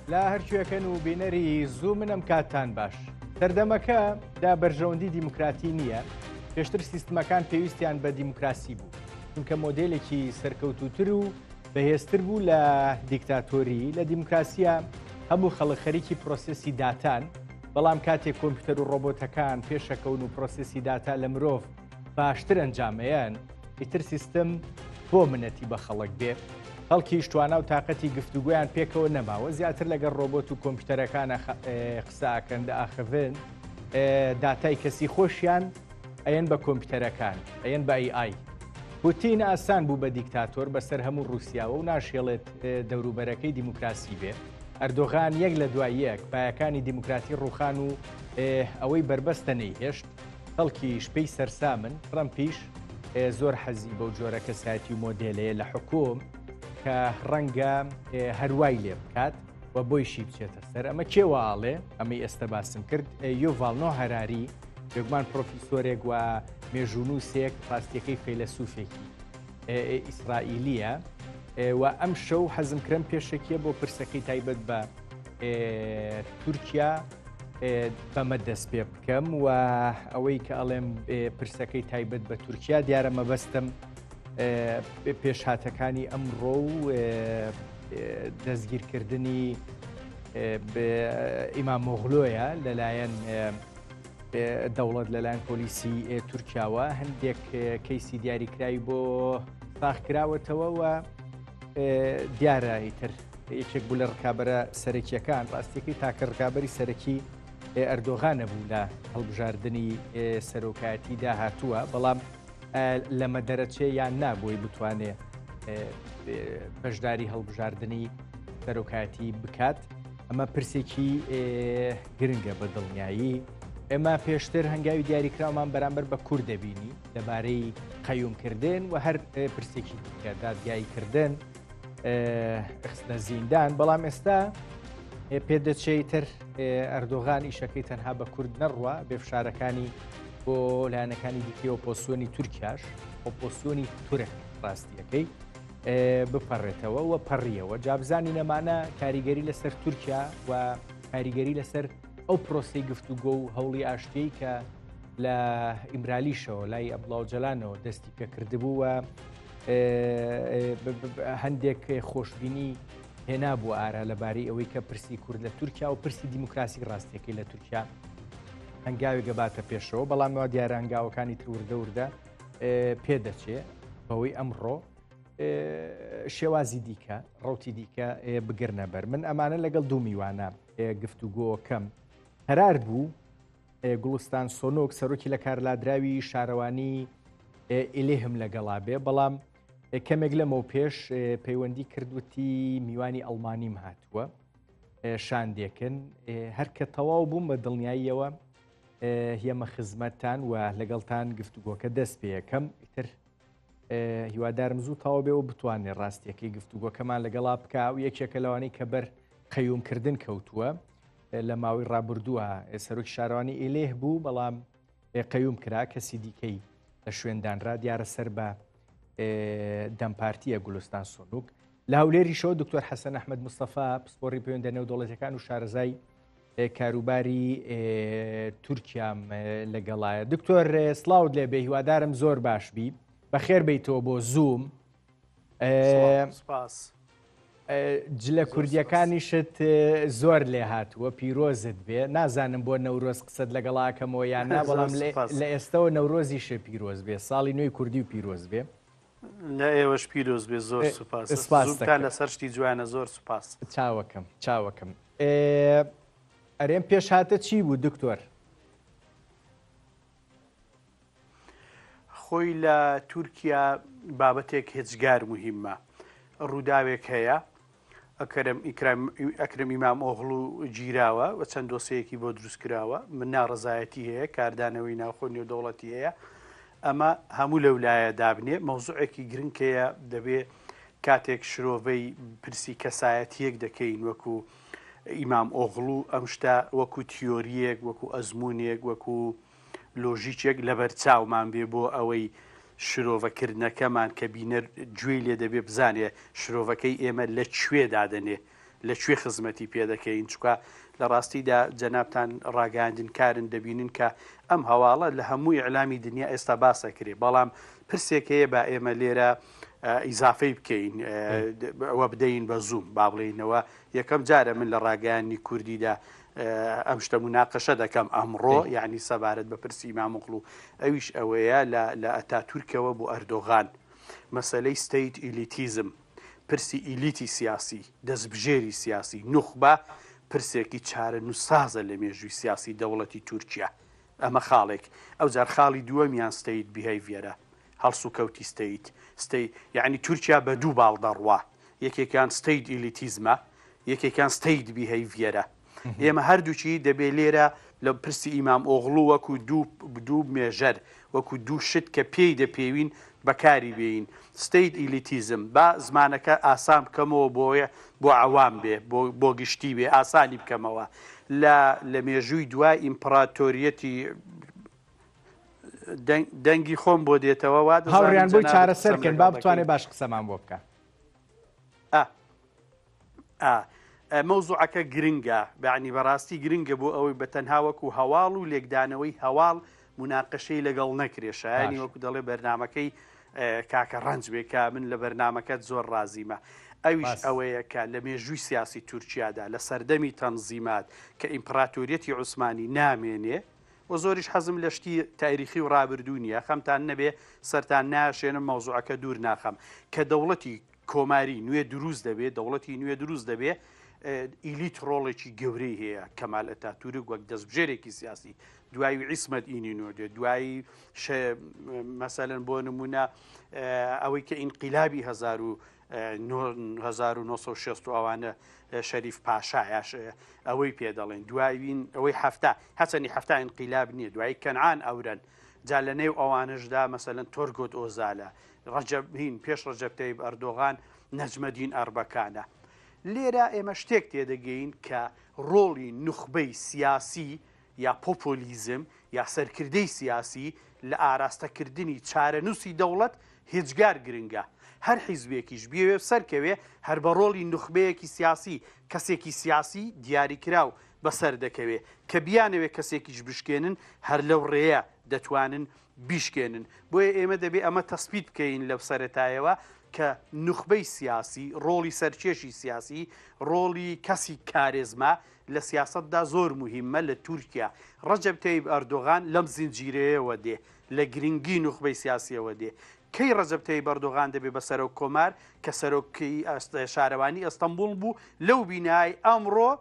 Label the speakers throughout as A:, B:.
A: لا هەرکوێکەن و بینەری زوو منم کاتتان باش. سەردەمەکە دا بەرژەوەندی دیموکراتی نییە، پێشتر سیستمەکان پێویستیان بە دیموکراسی بوو، چونکە مۆدێلێکی سەرکەوتوتر و بەهێزتر بوو لە دیکتاتۆری. لە دیموکراسیە هەموو خەڵک خەریکی پرۆسێسی داتان، بەڵام کاتێک کۆمپیوتەر و ڕۆبۆتەکان پێشەکەون و پرۆسێسی داتا لە مرۆڤ باشتر ئەنجامەیەن، ئیتر سیستم بۆ منەتی بە خەڵک بێ. خەڵکی شتوانە و تااقەتی گفتوگویان پێکەوە نەماوە، زیاتر لەگەڵ ڕۆبۆت و کۆمپیوتەرەکانە قساکەن ئاخڤن داتای کەسی خۆشیان ئەیەن بە کۆمپیوتەرەکان، ئەیەن بە AI. پوتین ئاسان بوو بە دیکتاتۆر بەسەر هەموو رووسیاوە و ناشێڵێت دەوروبەرەکەی دیموکراسی بێ. ئەردۆغان یەک لە دوای یەک پایەکانی دیموکراتی ڕووخان و ئەوەی بربەستە نەیهێشت. خەڵکیش پێی سەرسامن. ترەمپیش زۆر حەزی بەو جۆرە کەسایەتی و مۆدێلەیە لە حکووم کە ڕەنگە هەروای لێ بکات و بۆیشی بچێتە سەر. ئەمە کێواڵێ ئەمەی ئێستا باسم کرد یۆڤالنۆ هەراری یەکمان پرۆفیسۆرێک و مێژوونووسێک ڕاستیەکەی فەیلسوفێکی ئیسرائیلیە و ئەم شەو حەزم کرم پێشەکیە بۆ پرسەکەی تایبەت بە تورکیا بەمە دەست پێ بکەم و ئەوەی کە ئەڵێم پرسەکەی تایبەت بە تورکیا دیارە مەبەستم پێشهاتەکانی ئەمڕۆ و دەستگیرکردنی ئیمامۆغلۆیە لەلایەن دەوڵەت لەلایەن پۆلیسی تورکیاوە. هەندێک کەیسی دیاریکراوی بۆ ساخکراوەتەوە و دیارە ئیتر یەکێک بوو لە ڕکابەرە سەرەکیەکان ڕاستیەکەی تاکە ڕکابەری سەرەکی ئەردۆغانە بوو لە هەڵبژاردننی سەرۆکایەتی داهاتووە، بەڵام لەمە دەرەچێ یان نابووی بتوانێت بەشداری هەڵبژاردننی سەرۆکایەتی بکات. ئەمە پرسێکی گرنگە بە دڵنیایی. ئێمە پێشتر هەنگاوی دیاریکراومان بەرامبەر بە کوور دەبینی لەبارەی قەیومکردن و هەر پرسێکی دیکە دادگاییکردن خستە زیندان، بەڵام ئێستا پێدەچێتتر ئەردۆغان ئیشەکەی تەنها بە کورد نەڕوە، بێفشارەکانی بۆ لایەنەکانی دیکەی ئۆپۆسیۆنی تورکیاش ئۆپۆسیۆنی تورک ڕاستیەکەی بپەڕێتەوە و پەڕیەوە. جابزانی نەمانە کاریگەری لەسەر تورکیا و کاریگەری لەسەر ئەو پرۆسی گفتوگۆ و هەوڵی ئاشتیەی کە لە ئیمرالیشەوە لای ئەبڵاوجەلانەوە دەستی پێکردبوو و هەندێک خۆشببینی هێنابوو ئارە لەبارەی ئەوەی کە پرسی کورد لە تورکیا و پرسی دیموکراسی ڕاستیەکەی لە تورکیا هەنگاوی گەباتە پێشەوە، بەڵامەوە دیارە هەنگاوەکانی تروردە وردە پێدەچێت بەوەی ئەمڕۆ شێوازی دیکە ڕوتی دیکە بگرنە بەر. من ئەمانە لەگەڵ دوو میوانە گفتوگۆکەم هەرار بوو. گوڵستان سۆنۆک سەرۆکی لە کارلادراوی شارەوانی ئیلێهم لەگەڵا بێ، بەڵام کەمێک لەمەوە پێش پەیوەندی کردوتی میوانی ئەڵمانیم هاتووە شاندێکن. هەر کە تەواو بووم بە دڵنیاییەوە هێمە خزمەتتان و لەگەڵتان گفتوگۆکە دەست پێ یەکەم. ئیتر هیوادارم زوو تاوا بێەوە بتوانێت ڕاستیەکەی گفتوگۆکەمان لەگەڵا بکە و یەکێکە لەوانەی کە بەر قەیومکردن کەوتووە لە ماوەی ڕابردووە. سەرۆکی شارەوانی ئیلێه بوو، بەڵام قەیوم کرا کەسی دیکەی لە شوێندانرا دیارە سەر بە دەمپارتیە گولستان سۆنوک. لە هەولێریشەوە دکتۆر حەسەن ئەحمەد مستەفا پسپۆڕی پەیوەندە نێودەوڵەتیەکان و شارەزای کاروباری تورکیام لەگەڵایە. دکتۆر سڵاوت لێبێ، هیوادارم زۆر باش بی، بەخێر بیتەوە بۆ زووم. جلە کوردیەکانیشت زۆر لێ هاتووە، پیرۆزت بێ. نازانم بۆ نەورۆز قسەت لەگەڵاکەمەوە یان نا، بەڵام لە ئێستەوە نەورۆزیشە پیرۆز بێ، ساڵی نوێی کوردی و پیرۆز بێ.
B: لە ئێوەش پیرۆز بێ. زۆر سوپاسزووتان لەسەر شتی جوانە. زۆر سوپاس.
A: چاوەکەم. ئەرێم پێش هاتە چی بوو دکتۆر؟
B: خۆی لە تورکیا بابەتێک هێچگار مهمە. ڕووداوێک هەیە ئەکرەم ئیمام ئۆغڵو گیراوە و چەند دۆسەیەکی بۆ دروست کراوە. من ناڕزایەتی هەیە، کاردانەوەی ناوخۆ نێودەوڵەتی هەیە. ئەمە هەموو لەولایە دابنێ. مەوزوعێکی گرنگەیە، دەبێ کاتێک شرۆڤەی پرسی کەسایەتیەک دەکەین وەکو ئیمام ئۆغڵو، ئەم شتە وەکو تیۆریەک، وەکو ئەزمونێک، وەکو لۆژیکێک لەبەر چاومان بێ بۆ ئەوەی شرۆڤەکردنەکەمان کە بینەر گوێی لێ دەبێ بزانێ شرۆڤەکەی ئێمە لە کوێ دادەنێ لەکوێ خزمەتی پێ دەکەین چکە لە ڕاستیدا جەنابان ڕاگەاندن کارن دەبینن کە ئەم هەواڵە لە هەموو ئیعلامی دنیا ئێستا باسەکرێ بەڵام پرسێک هەیە بە ئێمە لێرە ئیزافەی بکەین ئەوە بدەین بە زوم با بڵێنەوە یەکەم جارە من لە ڕاگەیانی کوردیدا ئەم شتە مناقەشە دەکەم ئەمڕۆ یعنی سەبارەت بە پرسی ئیمامۆغڵ و ئەویش ئەوەیە لە ئەتاتورکەوە بۆ ئەردۆغان مەسەلەی ستەیت ئیلیتیزم پرسی ئیلیتی سیاسی دەستبژێری سیاسی نوخبە پرسێکی چارە نووسازە لە مێژووی سیاسی دەوڵەتی تورکیا ئەمە خاڵێک ئەو جار خاڵی دووەمیان ستەیت بیهەیڤیەرە هەڵس و کەوتی ستەیت یعنی تورکیا بە دوو باڵ دەڕوا یەکێکیان ستەیت ئیلیتیزمە یەکێکیان ستەیت بیهەیڤیەرە ئێمە هەردووچی دەبێ لێرە لە پرسی ئیمام ئۆغڵ وەکو دوو مێژەر وەکو دوو شت کە پێی دەپێوین بەکاری بێین ستەیت ئیلیتیزم با زمانەکە ئاسان بکەمەوە بۆ عەوام بێ بۆ گشتی بێ ئاسانی بکەمەوە لە مێژووی دوای ئیمپراتۆریەتی دەنگی خۆم بۆ دێتەوە وا
A: هەوڕیان بۆی چارەسەرکەن با بتوانێت باش قسەمان بۆ بکە
B: مەوزوعەکە گرنگە بەعنی بەڕاستی گرنگە بۆ ئەوەی بە تەنها وەکو هەواڵ و لێکدانەوەی هەواڵ مناقەشەی لەگەڵ نەکرێ شایانی وەکو دەڵێ بەرنمەکەی کاکە ڕەنج بێکە من لە بەرنمەکەت زۆر ڕازیمە ئەویش ئەوەیە کە لە مێژووی سیاسی تورکیادا لە سەردەمی تەنزیمات کە ئیمپراتۆریەتی عوسمانی نامێنێ و زۆریش حەزم لە شتی تاریخی و ڕابردوو نیە خەمتان نەبێ سەرتان ناشێنم مەوزوعەکە دوور ناخەم کە دەوڵەتی کۆماری نوێ دروست دەبێت دەوڵەتی نوێ دروست دەبێت ئیلیت ڕۆڵێکی گەورەی هەیە کەمال ئەتاتورک وەک دەستبژێرێکی سیاسی دوایی عیسمەت ئینینۆ دێت دوایی مەسەلەن بۆ نمونە ئەوەی کە ئینقیلابی 1960 ئەوانە شەریف پاشایش ئەوەی پێ دەڵێن دوایین ئەوەی هەفتا هەچەنی هەفتا ئینقیلاب نییە دوایی کەنعان ئەورەن جا لە نێو ئەوانشدا مەسەلەن تۆرگۆت ئۆزالە ڕەجەبین پێش ڕەجەب تەیب ئەردۆغان نەجمەدین ئەربەکانە لێرە ئێمە شتێک تێدەگەین کە ڕۆڵی نوخبەی سیاسی یا پۆپۆلیزم یا سەرکردەی سیاسی لە ئاراستەکردنی چارەنووسی دەوڵەت هێجگار گرنگە هەر حیزبێکیش بێوێ سەرکەوێ هەر بە ڕۆڵی نوخبەیەکی سیاسی کەسێکی سیاسی دیاریکراو بەسەر دەکەوێت کە بیانەوێت کەسێکیش بشکێنن هەر لەو ڕێیە دەتوانن بیشکێنن بۆیە ئێمە دەبێت ئەمە تەسبیت بکەین لەو سەرەتایەوە کە نوخبەی سیاسی ڕۆڵی سەرکێشی سیاسی ڕۆڵی کەسی کارێزما لە سیاستدا زۆر مهمە لە تورکیا ڕەجەب تەیب ئەردۆغان لەم زنجیرەیەوە دێ لە گرنگی نوخبەی سیاسیەوە دێ کەی ڕەجەب تەیب ئەردۆغان دەبێت بە سەرۆک کۆمار کە سەرۆکی شارەوانی ئەستەمبوڵ بوو لەو بینایی ئەمڕۆ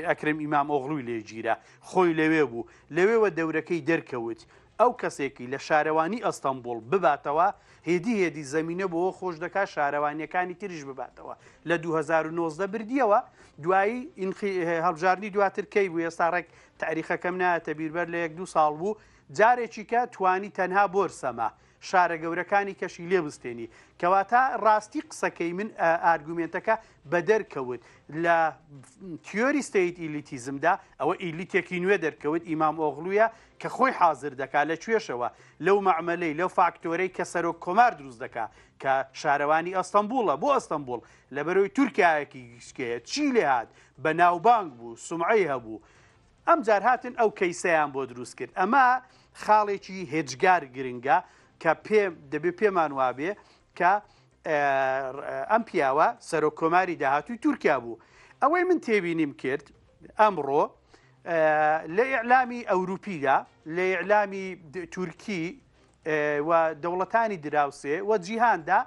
B: ئەکرم ئیمام ئۆغڵوی لێگیرە خۆی لەوێ بوو لەوێوە دەورەکەی دەرکەوت ئەو کەسێکی لە شارەوانی ئەستەمبوڵ بباتەوە هێدی زەمینە بۆەوە خۆش دەکات شارەوانیەکانی تریش بباتەوە لە 2019 بردیەوە دوایی هەڵبژاردننی دواتر کەی بوو ئێستا ڕێک تاریخەکەم نایەتە بیربەر لە 1-2 ساڵ بوو جارێکی کە توانی تەنها بۆرسەما شارە گەورەکانی کەشی لێ بستێنی کەواتە ڕاستی قسەکەی من ئارگومنتەکە بە دەرکەوت لە تیۆری ستەیت ئیلیتیزمدا ئەوە ئیلیتێکی نوێ دەرکەوت ئیمام ئۆغڵویە کە خۆی حازر دەکات لە کوێشەوە لەو مەعمەلەی لەو فاکتۆرەی کە سەرۆک کۆمار دروست دەکات کە شارەوانی ئەستەمبوڵە بۆ ئەستەمبوڵ لە بەرەوەی تورکایەکی گشتەیە چی لێ هات بە ناوبانگ بوو سومعەی هەبوو ئەم جار هاتن ئەو کەیسەیان بۆ دروست کرد ئەمە خاڵێکی هێجگار گرنگە کە دەبێت پێمان وابێ کە ئەم پیاوە سەرۆک کۆماری داهاتووی تورکیا بوو ئەوەی من تێبینیم کرد ئەمڕۆ لە ئیعلامی ئەوروپیدا لە ئیعلامی تورکی و دەوڵەتانی دراوسێ و جیهاندا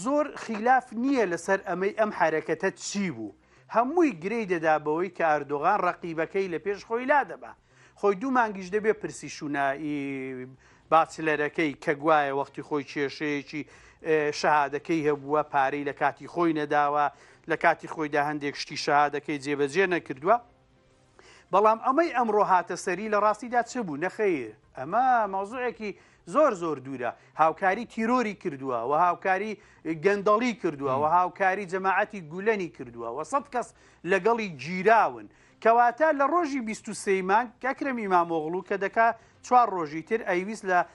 B: زۆر خیلاف نییە لەسەر ئەمەی ئەم حرەکەتە چی بوو هەمووی گرەی دەدا بەوەی کە ئەردۆغان ڕەقیبەکەی لە پێش خۆی لا دەبا خۆی دوو مانگیش دەبێ پرسی شوونایی باچلەرەکەی کە گوایە وەختی خۆی کێشەیەکی شەهادەکەی هەبووە پارەی لە کاتی خۆی نەداوە لە کاتی خۆیدا هەندێک شتی شەهادەکەی جێبەجێ نەکردووە بەڵام ئەمەی ئەمڕۆ هاتە سەری لە ڕاستیدا چ بوو نەخەیر ئەمە مەوزوعێکی زۆر دوورە هاوکاری تیرۆری کردووە و هاوکاری گەندەڵی کردووە و هاوکاری جەماعەتی گولەنی کردووە و 100 کەس لەگەڵی گیراون کەواتە لە ڕۆژی 23 مانگ کەکرم ئیمام ئۆغڵو کە دەکا 4 ڕۆژی تر ئەیویست لە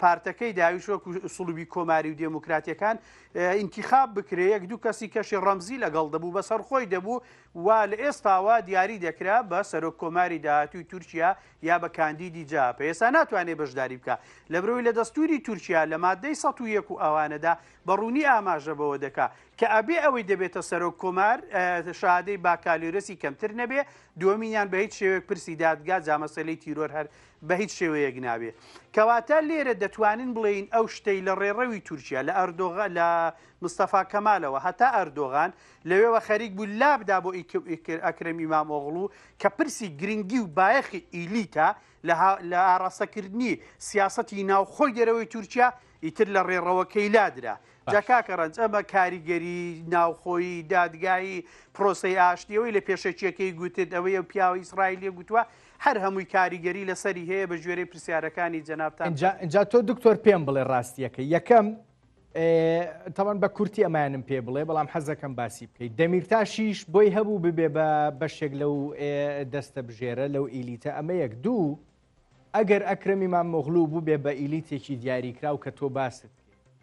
B: پارتەکەی داویش وەکو سڵوبی کۆماری و دموکراتیەکان ئینتیخاب بکرێ یەک دوو کەسی کەشی ڕەمزی لەگەڵ دەبوو بەسەر خۆی دەبوو وا لە ئێستاوا دیاری دەکرا بە سەرۆک کۆماری داهاتووی تورکیا یا بە کاندیدی جاپە ئێستا ناتوانێت بەشداری بکە لە بەرەوەی لە دەستوری تورکیا لە مادەی 101 و ئەوانەدا بەڕوونی ئاماژە بەوە دەکا کە ئەبێ ئەوەی دەبێتە سەرۆک کۆمار شادەی باکالۆرەسی کەمتر نەبێ دووەمینیان بە هیچ شێوەیەک پرسی دادگا جامەسەلەی تیرۆر هەر بە هیچ شێوەیەک نابێ کەواتە لێرە دەتوانین بڵێین ئەو شتەی لە ڕێڕەوی تورکیا لە ئەردۆغا لە مستەفا کەمالەوە هەتا ئەردۆغان لەوێوە خەریک بوو لابدا بۆ ئەکرەم ئیمامۆغڵو کە پرسی گرنگی و بایەخی ئیلیتە لە ئاڕاستەکردنی سیاسەتی ناوخۆی دەرەوەی تورکیا ئیتر لە ڕێڕەوەکەی لادرا جاکاکە ڕەنج ئەمە کاریگەری ناوخۆی دادگایی پرۆسەی ئاشتیەوەی لە پێشەکیەکەی گوتت ئەوەی ئەو پیاوە ئیسرائیلێ گوتووە هەر هەمووی کاریگەری لەسەری هەیە بە ژێرەی پرسیارەکانی جەنابتان
A: اینجا تۆ دکتۆر پێم بڵێ ڕاستیەکە یەکەم تەوان بە کورتی ئەمانم پێ بڵێ بەڵام حەزەکەم باسی بکەیت دەمیرتاشیش بۆی هەبوو ببێ بە بەشێک لەو دەستە بژێرە لەو ئیلیتە ئەمە یەک دوو ئەگەر ئەکرەم ئیمامۆغڵو بوو بێ بە ئیلیتێکی دیاریکراو کە تۆ باست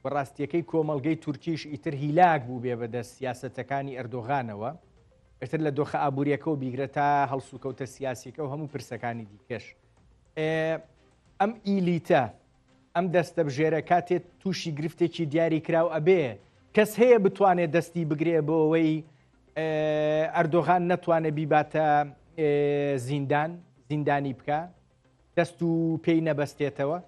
A: بەڕاستیەکەی کۆمەڵگەی تورکیش ئیتر هیلاک بوو بێ بەدەست سیاسەتەکانی ئەردۆغانەوە ئێتر لە دۆخە ئابوووریەکە و بیگرە تا هەڵسوکەوتە سیاسیەکە و هەموو پرسەکانی دیکەش ئەم ئیلیتە ئەم دەستە بژێرە کاتێت تووشی گرفتێکی دیاری کراو ئەبێ کەس هەیە بتوانێت دەستی بگرێ بۆ ئەوەی ئەردۆغان نەتوانێت بیباتە زیندانی بکە دەست و پێی نەبەستێتەوە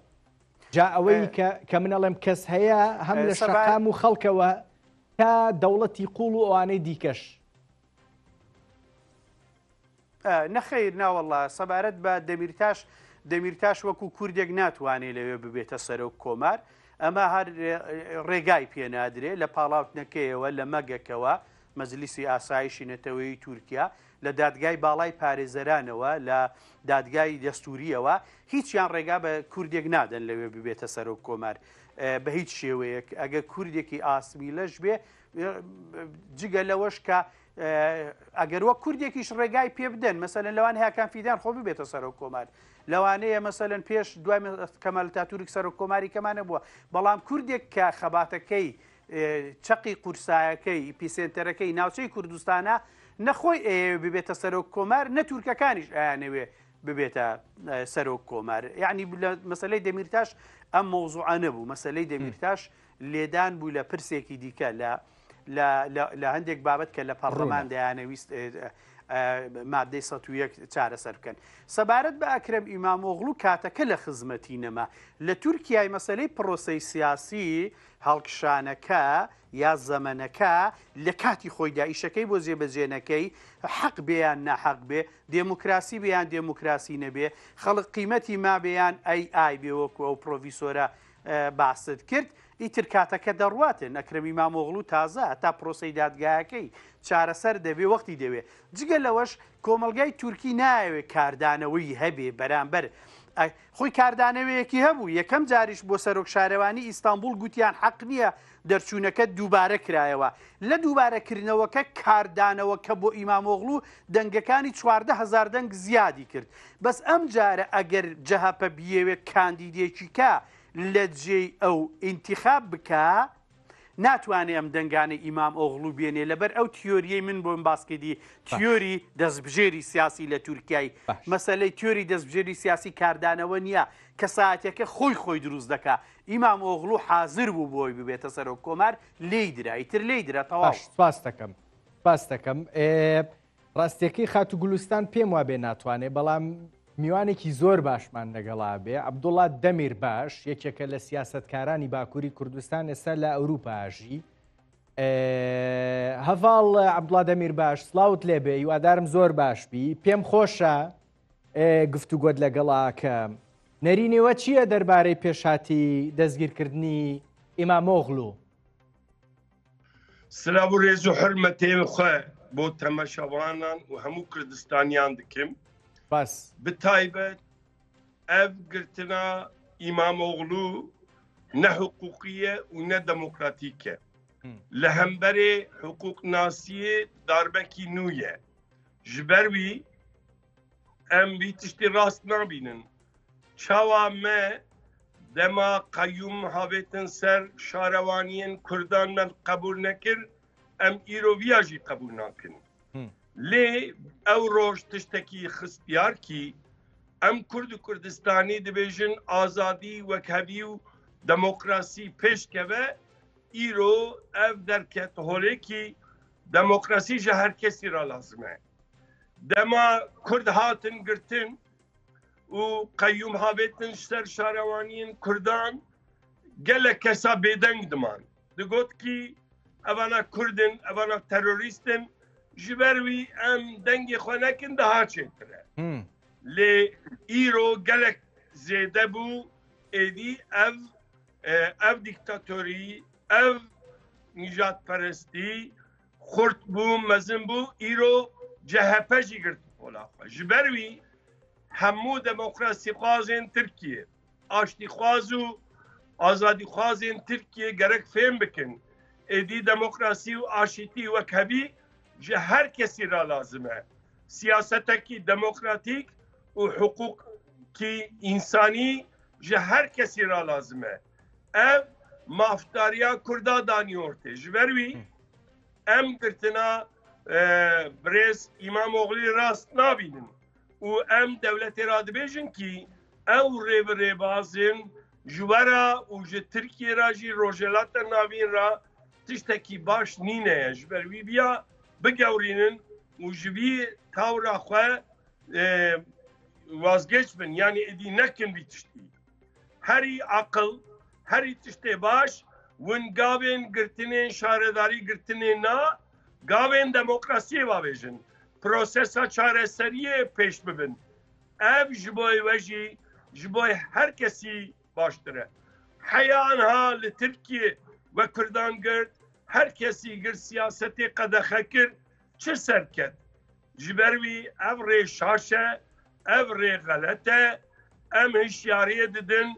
A: جا ئەوەی کە منەڵێم کەس هەیە هەم لە شەقام و خەڵکەوە تا دەوڵەتی قوڵ و ئەوانەی دیکەش
B: نەخیر ناوەڵا سەبارەت بە دەمیرتاش وەکو کوردێک ناتوانێت لەوێ ببێتە سەرۆک کۆمار ئەمە هەر ڕێگای پێنادرێت لە پاڵاوتنەکەیەوە لە مەگەکەوە مەجلیسی ئاسایشی نەتەوەی تورکیا لە دادگای باڵای پارێزەرانەوە لە دادگای دەستوریەوە هیچیان ڕێگا بە کوردێک نادەن لەوێ ببێتە سەرۆک کۆمار بە هیچ شێوەیەک ئەگە کوردێکی ئاسمی لەش بێ جگە لەوەش کە ئەگەر وە کوردێکیش ڕێگای پێ بدەن مەسەلەن لەوان هەیەکان فیدان خۆ ببێتە سەرۆک کۆمار لەوانەیە مەسەلەن پێش دوای کەمال ئاتاتورک سەرۆک کۆماری کەمانە بووە بەڵام کوردێک کە خەباتەکەی چەقی قورسایەکەی پیسێنتەرەکەی ناوچەی کوردستانە نەخۆی ببێتە سەرۆک کۆمار نە تورکەکانیش ئەیانەوێ ببێتە سەرۆک کۆمار یعنی مەسەلەی دەمیرتاش ئەم مۆزوعە نەبوو مەسەلەی دەمیرتاش لێدان بوو لە پرسێکی دیکە لە هەندێک بابەت کە لە پەرلەمان دەیانەویست مادەی 101 چارەسەر بکەن سەبارەت بە ئەکرەم ئیمامۆغڵو کاتەکە لە خزمەتی نەما لە تورکیای مەسەلەی پرۆسەی سیاسی هەڵکشانەکە یا زەمەنەکە لە کاتی خۆیدا ئیشەکەی بۆ جێبەجێنەکەی حەق بێیان ناحەق بێ دێموکراسی بێیان دێموکراسی نەبێ خەڵک قیمەتی ما بێیان ئای بێ وەکو ئەو پرۆڤیسۆرە باست کرد ئیتر کاتەکە دەڕواتن ئەکرەم ئیمامۆغڵو تازە تا پرۆسەی دادگایەکەی چارەسەر دەبێ وەختی دەوێ جگە لەوەش کۆمەلگای تورکی نایەوێت کاردانەوەی هەبێ بەرامبەر خۆی کاردانەوەیەکی هەبوو یەکەم جاریش بۆ سەرۆک شارەوانی ئیستانبول گوتیان حەق نییە دەرچوونەکە دووبارە کرایەوە لە دووبارەکردنەوەکە کاردانەوە کە بۆ ئیمامۆغڵو دەنگەکانی 14,000 دەنگ زیادی کرد بەس ئەم جارە ئەگەر جەهەپە بیەوێت کاندیدێکی کە لە جێی ئەو ئینتیخاب بکە ناتوانێت ئەم دەنگانەی ئیمام ئۆغڵو بێنێ لەبەر ئەو تیۆریەی من بۆم باسکردی تیۆری دەستبژێری سیاسی لە تورکیای مەسەلەی تیۆری دەستبژێری سیاسی کاردانەوە نییە کە ساعتەکە خۆی دروست دەکا ئیمام ئۆغڵو حازر بوو بۆی ببێتە سەرۆک کۆمار لێی درا ئیتر لێی درا تەواو
A: سپاس دەکەم ڕاستیەکەی خات و گولستان پێم وابێ ناتوانێت بەڵام میوانێکی زۆر باشمان لەگەڵا بێ عەبدوڵڵا دەمیر باش یەکێکە لە سیاسەتکارانی باکووری کوردستان ئێستا لە ئەوروپاژی هەڤاڵ عەبدوڵڵا دەمیر باش سڵاوت لێبێ هیوادارم زۆر باش بی پێم خۆشە گفتوگۆت لەگەڵاکە نەرینەوە چییە دەربارەی پێشاتی دەستگیرکردنی ئیمامۆغڵو
C: سلااو و ڕێز و حرمەتێ خۆ بۆ تەمەشەوانان و هەموو کوردستانیان دکم بتایبەت ئەv girtina ئیمامۆغڵو نە حقوقیە و نە دەموکراتیکە لە هەمبەرێ حقوقناسیێ داربەکی نویە ji ber wî em vî tiştî rast nabînin çawa me دما قیوم هاوێتن سەر شارەوانیان کوردان من قبول نەکرد ئەم ئیرۆڤیاژی قبول ناکن لێ ئەو ڕۆژ تشتێکی خستیارکی ئەم کورد و کوردستانی دەبێژن ئازادی وەکهەوی و دەمۆکراسی پێشکەوە ئیرۆ ئەv دەرکەت هۆلێکی دەمۆکراسی ji her kesî ra lazim e dema Kurd hatin girtin û qeyyûm habêtin ser şarewaniyên Kurdan gelek kesa bêdeng diman digot kî evana Kurdin evana terorîstin ji ber wî em dengê xwe nekin daha çêtir e lê îro gelek zêde bû êdî ev dîktatorî ev nîjatperestî xurt bû mezin bû îro CHP jî girt pola xwe ji ber wî hemû demokrasîxwazên Tirkiye aştîxwaz û azadîxwazên Tirkiye gerek fêm bikin êdî demokrasî û aşîtî wekhevî ji her kesî ra lazim e siyasetekî demokratîk û hukukî însanî ji her kesî ra lazim e ev maftariya Kurda danî ortê ji ber wî em girtina birêz İmamoğlu'yê rast nabînin û em devletê ra dibêjin kî ew rêbirêbazên ji we ra û ji Tirkiye ra jî rojhelata navîn ra tiştekî baş nîne ye ji ber wî biya bigewrînin û ji vî tawra xwe vazgeç bin yanî êdî nekin vî tiştî herî aqil herî tiştê baş win gavên girtinên şaredarî girtinê na gavên demokrasiyê vabêjin prosesa çareseriyê pêş bibin ev ji bo we jî ji bo her kesî baştir e heyan ha li Tirkiye ve Kurdan girt her kesî gir siyasetê qedexe kir çi serket ji ber wî ev rê şaş e ev rê xelet e em hişyariyê didin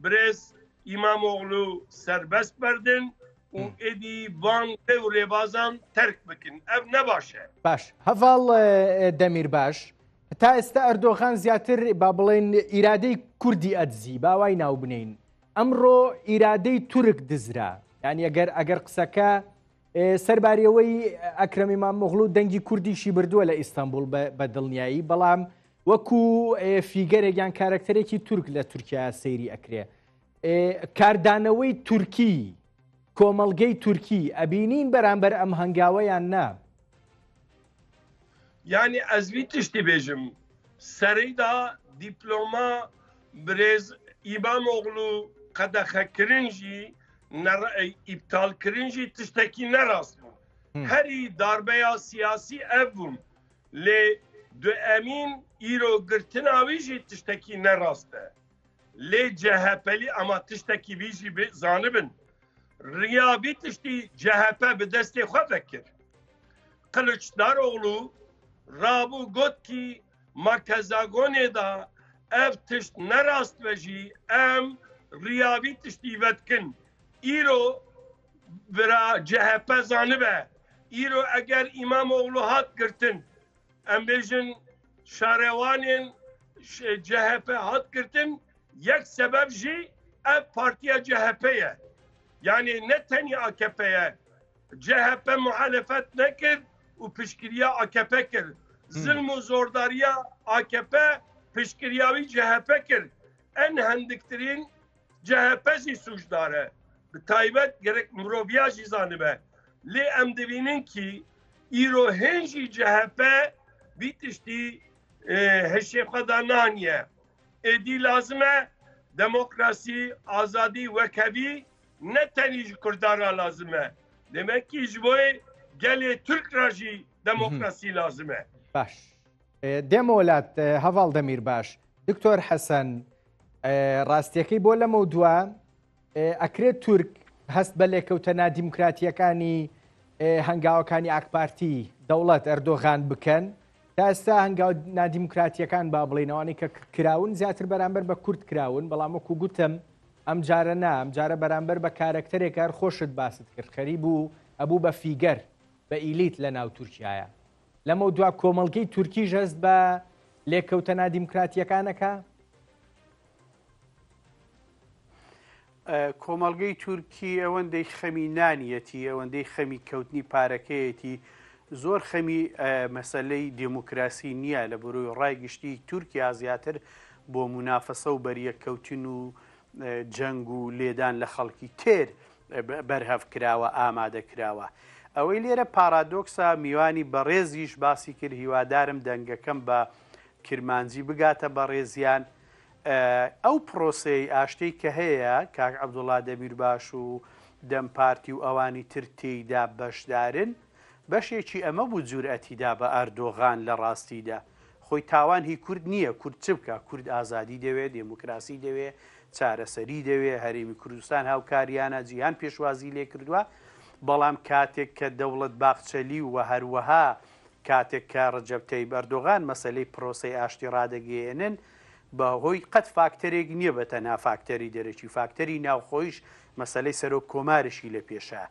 C: birêz İmamoğlu serbest berdin û êdî van ew rêbazan terk bikin ev ne baş e
A: baş heval Demirbaş تا ئێستا ئەردۆغان زیاتر با بڵێن ئیرادەی کوردی ئەدزی باوای ناو بنین ئەمڕۆ ئیرادەی تورک دزرا یعنی ئەگەر قسەکە سەرباریەوەی ئەکرەم ئیمامۆغڵو دەنگی کوردیشی بردووە لە ئیستانبول بە دڵنیایی بەڵام وەکو فیگەرێکیان کارکتەرێکی تورک لە تورکیا سەیری ئەکرێ کاردانەوەی تورکی کۆمەڵگەی تورکی ئەبینین بەرامبەر ئەم هەنگاوەیان نا
C: yani ez vî tiştî bêjim serê da dîploma birêz İmamoğlu qedexekirin jî îptalkirin jî tiştekî nerast bû herî darbeya siyasî ev bûn lê du emîn îro girtina wî jî tiştekî nerast e lê CHP'lî ama tiştekî wî jî zanibin riya vî tiştî CHP bi destê xwe vekir Kılıçdaroğlu rabû got kî Makezagonê da ev tişt nerast ve jî em riyavî tiştî vetkin îro vira CHP zanibe îro eger İmamoğlu hat girtin em bêjin şarewanên CHP hat girtin yek sebeb jî ev partiya CHP ye yani ne tenî AKP ye CHP muhalefet nekir û piştgiriya AKP kir zilm û zordariya AKP piştgiriya wî CHP kir en hendiktirîn CHP jî sûcdar e bi taybet gerek miroviya jî zanibe lê em dibînin kî îro hin jî CHP vî tiştî hişê xwe da naniye êdî lazim e demokrasî azadî wekevî ne tenî ji Kurdan ra lazim e demek kî ji bo gelê Türk ra jî demokrasî lazim e
A: باش دێمە وڵات هەڤاڵ دەمیرباش دکتۆر حەسەن ڕاستیەکەی بۆ لەمە دووە ئەکرێت تورک هەست بە لێکەوتە دیموکراتیەکانی هەنگاوەکانی ئاکپارتی دەوڵەت ئەردۆغان بکەن تا ئێستا هەنگاو نادیموکراتیەکان با بڵێنەوەی کە کراون زیاتر بەرامبەر بە کورد کراون بەڵام وەکو گوتم ئەم جارە نا ئەم جارە بەرامبەر بە کارکتەرێک هەر خۆشت باست کرد خەریب و ئەبوو بە فیگەر بە ئیلیت لە ناو تورکیایە لەمە دوا کۆمەڵگەی تورکیش هەست بە لێکەوتە نادیموکراتیەکانەکە
B: کۆمەڵگەی تورکی ئەوەندەی خەمینانیەتی ئەوەندەی خەمی کەوتنی پارەکەیەتی زۆر خەمی مەسلەی دموکراسی نییە لە بەرۆی ڕایگشتی تورکیا زیاتر بۆ منافەسە و بەریەککەوتن و جەنگ و لێدان لە خەڵکی تێر بەرهەف کراوە ئامادە کراوە. ئەوەی لێرە پارادۆکسە میوانی بەڕێزیش باسی کرد هیوادارم دەنگەکەم بە کرمانجی بگاتە بەڕێزیان. ئەو پرۆسەی ئاشتەی کە هەیە کاک عەبدوڵڵا دەمیرباش و دەم پارتی و ئەوانی تر تێیدا بەشدارن بەشێکی ئەمە بوو جورئەتیدا بە ئەردۆغان لە ڕاستیدا. خۆی تاوان هی کورد نییە، کورد چ بکە؟ کورد ئازادی دەوێت، دموکراسی دەوێت، چارەسەری دەوێت، هەرێمی کوردستان هاوکاریانە جیهان پێشوازی لێ کردووە. بەڵام کاتێک کە دەوڵەت باخچەلی و هەروەها کاتێک کە ڕەجەب تەیب ئەردۆغان مەسەلەی پرۆسەی ئاشتی ڕادەگەێنن بەهۆی قەت فاکتەرێک نییە بە تەنها فاکتەری دەرەکی فاکتەری ناوخۆیش مەسەلەی سەرۆک کۆمارشی لە پێشە.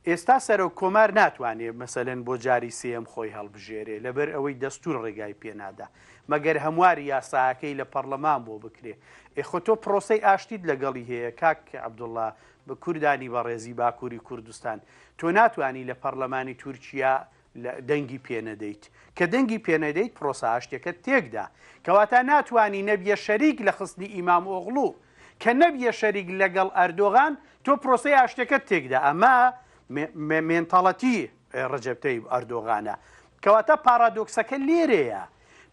B: ئێستا سەرۆک کۆمار ناتوانێت مەسەلەن بۆ جاری سێم خۆی هەڵبژێرێ لەبەر ئەوەی دەستور ڕێگای پێنادا مەگەر هەمواری یاساکەی لە پەرلەمان بۆ بکرێ. ئێخۆ تۆ پرۆسەی ئاشتیت لەگەڵی هەیە کاک عەبدوڵڵا بە کوردانی بەڕێزی باکووری کوردستان، تۆ ناتوانی لە پەرلەمانی تورکیا دەنگی پێنەدەیت کە دەنگی پێنەدەیت پرۆسە ئاشتێکە تێکدا کەواتە ناتوانی نەبیە شەریک لە خستنی ئیمام ئۆغڵو کە نەبیە شەریک لەگەڵ ئەردۆغان تۆ پرۆسەی ئاشتەکەت تێکدا. ئەمە مێنتاڵەتی ڕەجەب تەیب ئەردۆغانە. کەواتە پارادۆکسەکە لێرەیە.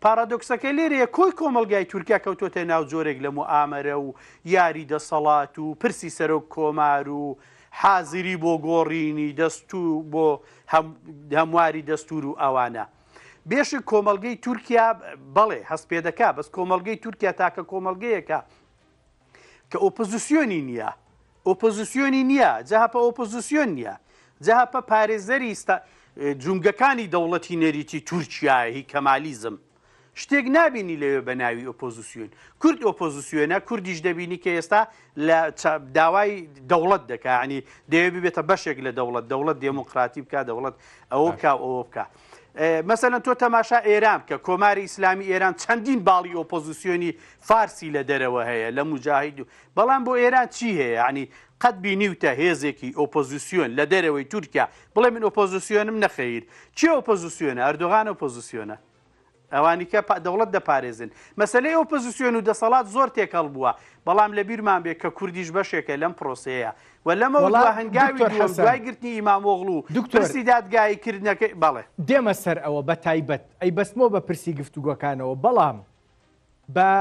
B: پارادۆکسەکە لێرەیە کۆی کۆمەلگای تورکیا کەوتۆتە ناو جۆرێک لە موئامەرە و یاری دەسەڵات و پرسی سەرۆک کۆمار و حازری بۆ گۆڕینی دەستور بۆ هەمواری دەستور و ئەوانە. بێشی کۆمەلگەی تورکیا بەڵێ هەست پێ دەکا بەس کۆمەلگەی تورکیا تاکە کۆمەلگەیەکە کە ئۆپۆزیسیۆنی نییە. ئۆپۆزیسیۆنی نییە، جەهاپە ئۆپۆزیسیۆن نییە، جەهاپە پارێزەری جونگەکانی دەوڵەتی نەریتی تورکیایی کەمالیزم شتێک نابینی لەوێ بە ناوی ئۆپۆزیسیۆن. کورد ئۆپۆزیسیۆنە، کوردیش دەبینی کە ئێستا لە داوای دەوڵەت دەکا، ینی دەوێت ببێتە بەشێک لە دەوڵەت دێموقراتی بکە، دەوڵەت ئەوە بکە ئەوە بکە. مەسەلەن تۆ تەماشا ئێران کە کۆماری ئیسلامی ئێران چەندین باڵی ئۆپۆزیسیۆنی فارسی لە دەرەوە هەیە لە موجاهید و بەڵام بۆ ئێران چی هەیە؟ ینی قەت بینیوتە هێزێکی ئۆپۆزیسیۆن لە دەرەوەی تورکیا بڵێ من ئۆپۆزیسیۆنم نەخەیر. چی ئۆپۆزیسیۆنە؟ ئەردۆغان ئۆپۆزیسیۆنە، ئەوانی کە دەوڵەت دەپارێزن. مەسەلەی ئۆپۆزیسیۆن و دەسەڵات زۆر تێکەڵ بووە، بەڵام لە بیرمان بێت کە کوردیش بەشێکە لەم پرۆسەیە و لەمەوە هەنگاوی دوای گرتنی ئیمام ئۆغڵو پرسی دادگایی کردنەکەی بەڵێ
A: دێمە سەر ئەوە بە تایبەت ئەی بەسمەوە بە پرسی گفتوگۆکانەوە، بەڵام بە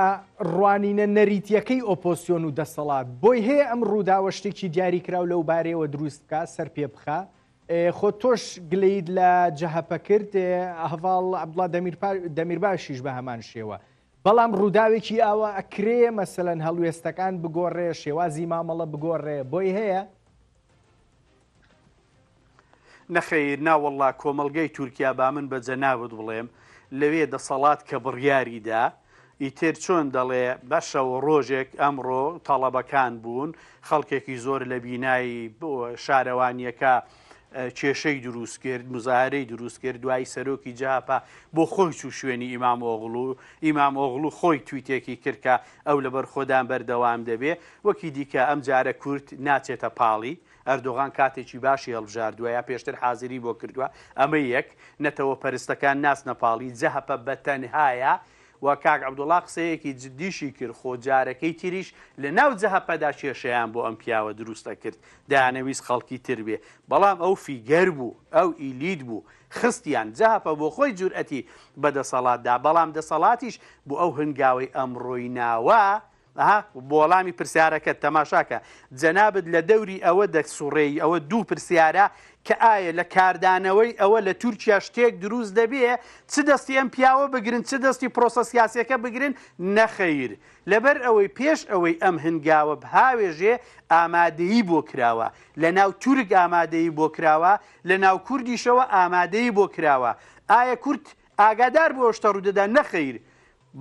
A: ڕوانینە نەریتیەکەی ئۆپۆزیسیۆن و دەسەڵات بۆی هەیە ئەم ڕووداوە شتێکی دیاری کراو لەو بارەیەوە دروست بکە سەر پێ بخە. خۆ تۆش گلەیت لە جەهەپە کرد هەڤاڵ عەبدوڵڵا دەمیرباشیش بە هەمان شێوە، بەڵام ڕووداوێکی ئاوە ئەکرێ مەسەلەن هەڵوێستەکان بگۆڕێ، شێوازی مامەڵە بگۆڕێ، بۆی هەیە؟
B: نەخەیر، ناوەڵڵا کۆمەلگەی تورکیا با من بە جەنابەت بڵێم لەوێ دەسەڵات کە بڕیاریدا ئیتر چۆن دەڵێ بەشەوە ڕۆژێک ئەمڕۆ تەڵەبەکان بوون، خەڵکێکی زۆر لە بینایی شارەوانیەکە کێشەی دروست کرد، مزاهرەی دروست کرد، دوای سەرۆکی جاپا بۆ خۆی چوو شوێنی ئیمام ئۆغڵو. ئیمام ئۆغڵو خۆی تویتێکی کرد کە ئەو لەبەر خۆدان بەردەوام دەبێ. وەکی دیکە ئەم جارە کورد ناچێتە پاڵی، ئەردۆغان کاتێکی باشی هەڵبژاردووە یا پێشتر حازری بۆ کردووە. ئەمە یەک، نەتەوە پەرستەکان ناچنە پاڵی، جەهەپە بەتەنهایە و کاک عەبدوڵڵا قسەیەکی جدیشی کرد، خۆ جارەکەی تریش لە ناو جەهەپەدا کێشەیان بۆ ئەم پیاوە دروستە کرد، دایانەویست خەڵکی تر بێ، بەڵام ئەو فیگەر بوو، ئەو ئیلیت بوو، خستیان جەهەپە بۆ خۆی جورئەتی بەدەسەڵاتدا، بەڵام دەسەڵاتیش بۆ ئەو هەنگاوی ئەمڕۆی ناوە بۆ وەڵامی پرسیارەکەت تەماشاکە. جەنابەت لە دەوری ئەوە دەسوڕێی ئەوە دوو پرسیارە کە ئایا لە کاردانەوەی ئەوە لە تورکیا شتێک دروست دەبێ چ دەستی ئەم پیاوە بگرن چ دەستی پرۆسە سیاسیەکە بگرن؟ نەخەیر، لەبەر ئەوەی پێش ئەوەی ئەم هەنگاوە بهاوێژێ ئامادەیی بۆ کراوە، لە ناو تورک ئامادەیی بۆ کراوە، لە ناو کوردیشەوە ئامادەیی بۆ کراوە. ئایا کورد ئاگادار بۆ شتە ڕوودەدا؟ نەخەیر،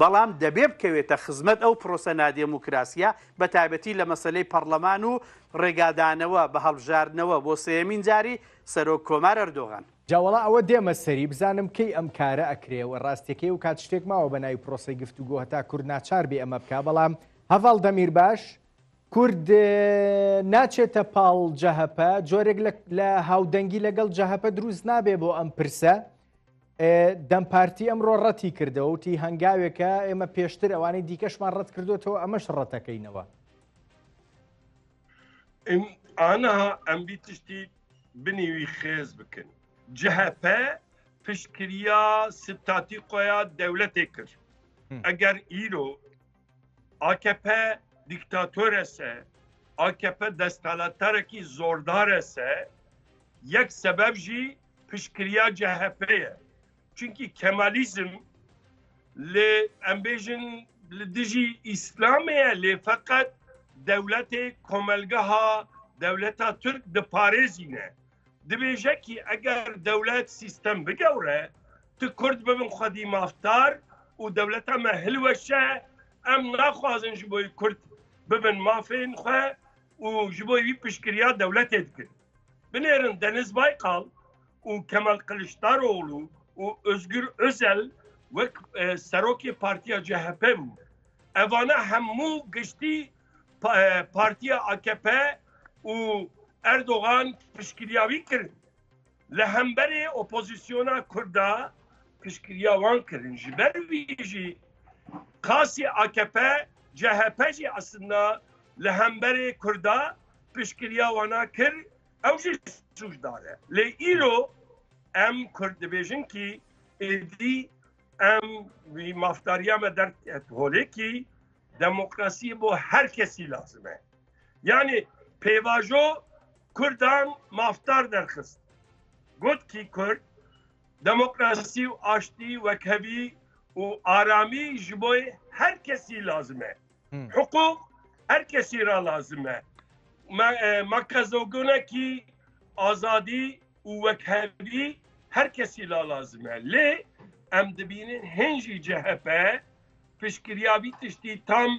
B: بەڵام دەبێ بکەوێتە خزمەت ئەو پرۆسە نادیموکراسیە، بە تایبەتی لە مەسەلەی پەرلەمان و ڕێگادانەوە بە هەڵبژاردنەوە بۆ سێمین جاری سەرۆک کۆمار ئەردۆغان.
A: جاوەڵا ئەوە دێمە سەری بزانم کەی ئەم کارە ئەکرێەوە ڕاستیەکەی و کات شتێک ماوە بە ناوی پرۆسەی گفتوگۆ هەتا کورد ناچار بێ ئەمە بکە. بەڵام هەڤاڵ دەمیرباش کورد ناچێتە پاڵ جەهەپە جۆرێک لە هاودەنگی لەگەڵ جەهەپە دروست نابێ بۆ ئەم پرسە دەمپارتی ئەمڕۆ ڕەتی کردەوە وتی هەنگاوێکە ئێمە پێشتر ئەوانەی دیکەشمان ڕەت کردوێتەوە ئەمەش ڕەتەکەینەوە
C: ئانا ئەمبی تشتی بنیوی خێز بکەن جەهەپە پشتکریا ستاتی خۆیان دەولەتێ کرد ئەگەر ئیرۆ AKP دیکتاتۆرەسە AKP دەستەڵاتەرێکی زۆردارەسە یەک سەبەب ژی پشتکریا جەهەپەیە چونکی کەمالیزم لێ ئەمبێژن لە دژی ئیسلامەیە لێ فەقەت دەولەتێ کۆمەلگەها دەولەتا تورک دپارێزینە دبێژەکی ئەگەر دەولەت سیستەم بگەورە تو کورد ببن خودی مافتار و دەولەتە مە هلوەشە ئەم ناخوازن ji بۆی کورد ببن مافên xwe û ji bo wî piştgiriya dewletê dikin. Binêrin Deniz Baykal û Kemal Kılıçdaroğlu û Özgür Özel wek serokê Partiya CHP bû. Evane hemû giştî Partiya AKP û Erdoğan piştgiriya wî kirin. Li hemberê opozisyona Kurda piştgiriya wan kirin. Ji ber wî jî Kasi AKP, CHP jî aslında li hemberê Kurda piştgiriya wana kir ew jî suçdar e. Lê îro em Kurd dibêjin ki êdî em wî maftariya me derket holê ki demokrasiyê bo her kesî lazim e. Yani pêvajo Kurdan maftar derxist. Got ki Kurd demokrasî û aştî wekhevî û aramî ji bo her kesî lazim e. Hukuk her kesî ra lazim e. Makazogunekî azadî û wekhevî her kesî ra lazim e. Lê em dibînin hin jî CHP piştgiriya vî tiştî tam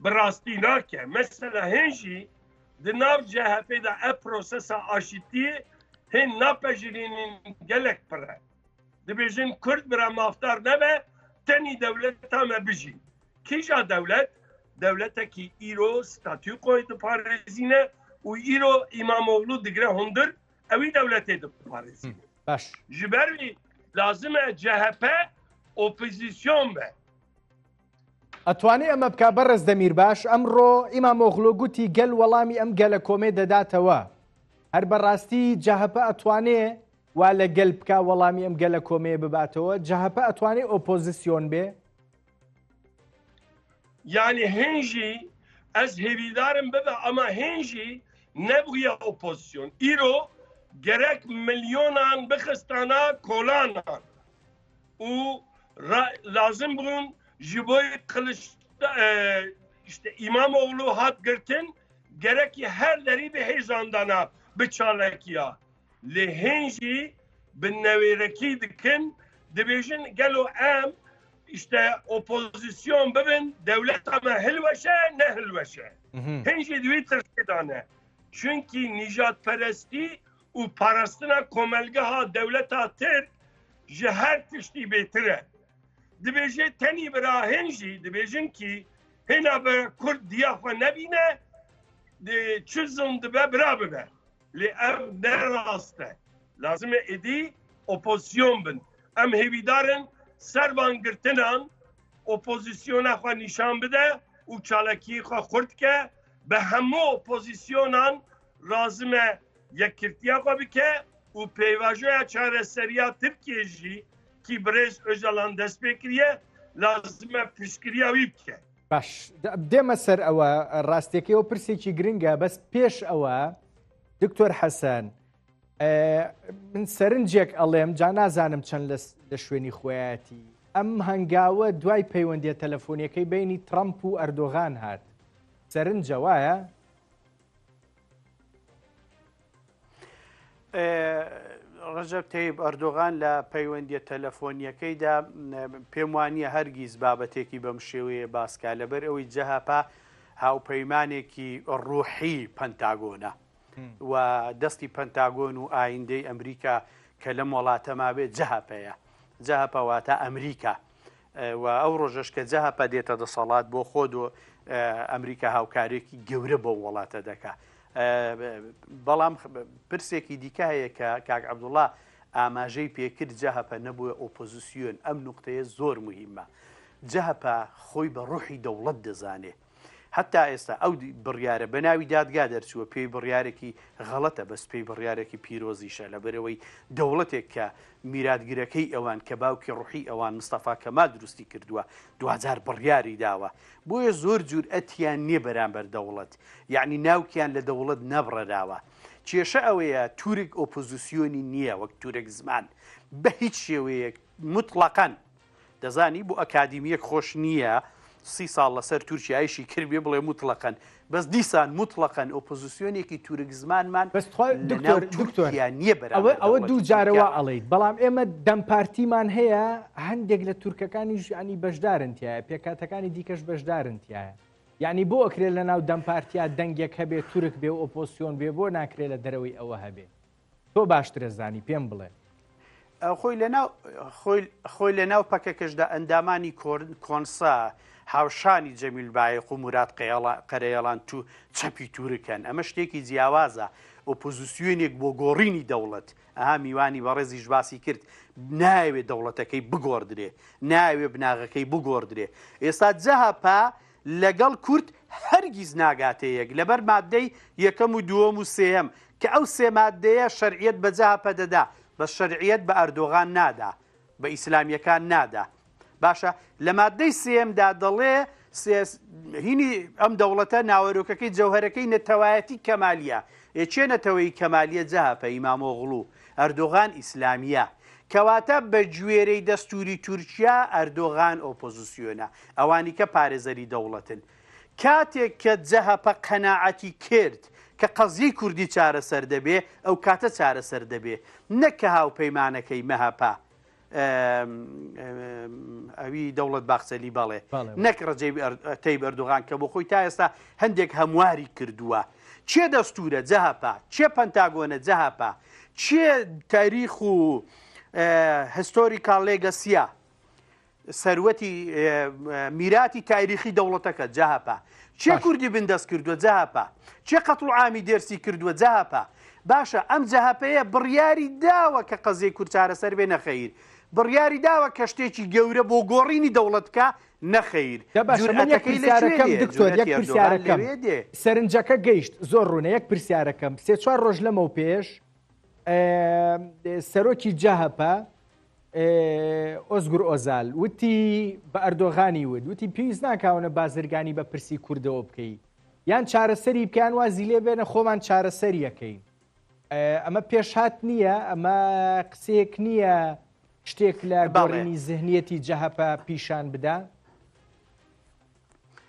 C: bi rastî nake. Mesela hin jî di nav CHP de ev prosesa aşîtiyê hin napejirînin gelek pir e. Dibêjin Kurd bira maftar nebe tenî dewleta me bijî. Kîja dewlet dewletekî îro statû koy diparêzîne û îro İmamoğlu digre hundir ew î dewletê diparêzîne.
A: Baş.
C: Ji ber wî lazim e CHP opozîsyon be.
A: ئەتوانێ ئەمە بکە بەڕێز دەمیرباش ئەمڕۆ ئیمامۆغلۆ گوتی گەل وەڵامی ئەم گەلە کۆمێ دەداتەوە هەر بەڕاستی جەهەپە ئەتوانێ وا لە گەل بکە وەڵامی ئەم گەلە کۆمێ بباتەوە جەهەپە ئەتوانێ ئۆپۆزیسیۆن بێ
C: Yani hin jî ez hêvîdarim bibe ama hin jî nebûye opozisyon. Îro gerek milyonan bixistana kolanan û lazim bûn ji bo işte İmamoğlu hat girtin gerekî her derî bi hêzandana biçalekiya. Lê hin jî bi newêrekî dikin dibêjin gelo em işte opozisyon bibin devlet ama hilveşe ne hilveşe. Hin jî divî tirsedane. Çünkü nijadperestî û parastina komelgeha devleta Tirk ji her tiştî bêtir e. Dibêje tenî bira hin jî dibêjin ki hêna be Kurd diya xwe nebîne çizim dibe bira bibe. Lê ev ne rast e. Lazim e êdî opozisyon bin. Em hêvîdarin servan girtinan opozisyona xwe nîşan bide û çalekiyê xwe xurt ke bi hemû opozisyonan lazim e yekirtiya xwe bike û peyvajoya çareseriya Tirkiye jî ki Birêz Öcalan dest pê kiriye lazim e piştgiriya wî bike.
A: باش دێمە سەر ئەوە ڕاستیەکەی ئەو پرسێکی گرنگە بەس پێش ئەوە دکتۆر حەسەن من سەرنجێک ئەڵێم جا نازانم چەند لە شوێنی خۆیەتی ئەم هەنگاوە دوای پەیوەندیە تەلەفۆنیەکەی بینی ترامپ و ئەردۆغان هات سەرنجە وایە؟
B: ڕەجەب تەیب ئەردۆغان لە پەیوەندیە تەلەفۆنیەکەیدا پێم وانییە هەرگیز بابەتێکی بەم شێوەیە باسکا لەبەر ئەوەی جەهاپا هاوپەیمانێکی ڕوحی پەنتاگۆنە و دەستی پەنتاگۆن و ئایندەی ئەمریکا کە لەم وڵاتەما بێت جەهاپەیە جەهاپە واتە ئەمریکا و ئەو ڕۆژەش کە جەهاپە دێتە دەسەڵات بۆ خۆ ئەمریکا هاوکارێکی گەورە بۆ وڵاتە دەکا. بەڵام پرسێکی دیکە هەیە کە کاک عەبدوڵڵا ئاماژەی پێکرد جەهەپە نەبووە ئۆپۆزیسیۆن. ئەم نوقتەیە زۆر مهمە. جەهەپە خۆی بە ڕوحی دەوڵەت دەزانێ. هەتا ئێستا ئەو بڕیارە بە ناوی دادگا دەرچووە، پێی بڕیارێکی غەڵەتە، بەس پێی بڕیارێکی پیرۆزیشە لەبەرەوەی دەوڵەتێک کە میراتگرەکەی ئەوان کە باوکی ڕوحی ئەوان مستەفا کەمال دروستی کردووە 2000 بڕیاری داوە. بۆیە زۆر جور ئەتیان نییە بەرامبەر دەوڵەت، یعنی ناوکیان لە دەوڵەت نەبڕەداوە. کێشە ئەوەیە تورک ئۆپۆزیسیۆنی نییە وەک تورک زمان بە هیچ شێوەیەک مطلقاً. دەزانی بۆ ئەکادیمیەک خۆش نییە 30 ساڵ لەسەر تورکیایشی کردبێ بڵێ مطلقاً، بەس دیسان مطلقاً ئۆپۆزیسیۆنێکی تورک زمانمان نییە بەرامبەر
A: ئەوە دوو جارەوە ئەڵێیت. بەڵام ئێمە دەمپارتیمان هەیە، هەندێک لە تورکەکانیش ینی بەشدارن تایە، پێکاتەکانی دیکەش بەشدارن تایە. یعنی بۆ ئەکرێت لە ناو دەمپارتیا دەنگێک هەبێ تورک بێ و ئۆپۆسیۆن بێ، بۆ ناکرێت لە دەرەوەی ئەوە هەبێ. تۆ باشترە زانی پێم بڵێ.
B: خۆی لە ناو پەکەکەشدا ئەندامانی کۆنسا هاوشانی جەمیل بایق و مورات قەرەیەڵان تو چەپی تورکن. ئەمە شتێکی جیاوازە. ئۆپۆزیسیۆنێک بۆ گۆڕینی دەوڵەت ئەها میوانی بەڕێزیش باسی کرد، ناوێت دەوڵەتەکەی بگۆڕدرێ، ناوێ بناغەکەی بگۆڕدرێ. ئێستا جەهەپە لەگەڵ کورد هەرگیز ناگاتەیەک لەبەر مادەی یەکەم و دووەم و سێەم کە ئەو سێ مادەیە شەرعیەت بە جەهەپە دەدا، بە شەرعیەت بە ئەردۆغان نادا، بە ئیسلامیەکان نادا. باشە لە مادەی سێمدا دەڵێ هینی ئەم دەوڵەتە ناوەرۆکەکەی جەوهەرەکەی نەتەوایەتی کەمالیە. چێ نەتەوەی کەمالیە؟ جەهەپە ئیمامۆغڵو، ئەردۆغان ئیسلامیە. کەواتە بە گوێرەی دەستوری تورکیا ئەردۆغان ئۆپۆزیسیۆنە، ئەوانی کە پارێزەری دەوڵەتن. کاتێک کە جەهەپە قەناعەتی کرد کە قەزیی کوردی چارەسەر دەبێ، ئەو کاتە چارەسەر دەبێ، نەک کە هاوپەیمانەکەی مەهەپە ئەوی دەوڵەت باخچەلی بەڵێ، نەک ڕەجەی تەیب ئەردۆغان کە بۆ خۆی تا ئێستا هەندێک هەمواری کردووە. چێ دەستورە؟ جەهەپە. چێ پەنتاگۆنە؟ جەهەپە. چێ تاریخ و هیستۆریکال لێگەسیە، سەروەتی میراتی تاریخی دەوڵەتەکە؟ جەهەپە. چێ کوردی بندەست کردووە؟ جەهەپە. چێ قەتڵ عامی دێرسی کردووە؟ جەهەپە. باشە ئەم جەهەپەیە بڕیاری داوە کە قەزەی کورد چارەسەر بێ، نەخەیر. بڕیاری داوە کە شتێکی گەورە بۆ گۆڕینی دەوڵەتکە، نەخەیر.
A: دکتۆر پرسیارەکەم سەرنجەکە گەیشت زۆر ڕوونە. یەک پرسیارەکەم 3-4 ڕۆژ لەمە و پێش سەرۆکی جەهەپە ئۆزگور ئۆزال وتی بە ئەردۆغانی وتی پێویست ناکاونە بازرگانی بە پرسی کوردەوە بکەی، یان چارەسەری بکەیان وازی لێ بێنە خۆمان چارەسەریەکەین. ئەمە پێشهات نییە، ئەمە قسەیەک نییە شتێک لە گۆڕینی زەهنیەتی جەهەپە پیشان بدا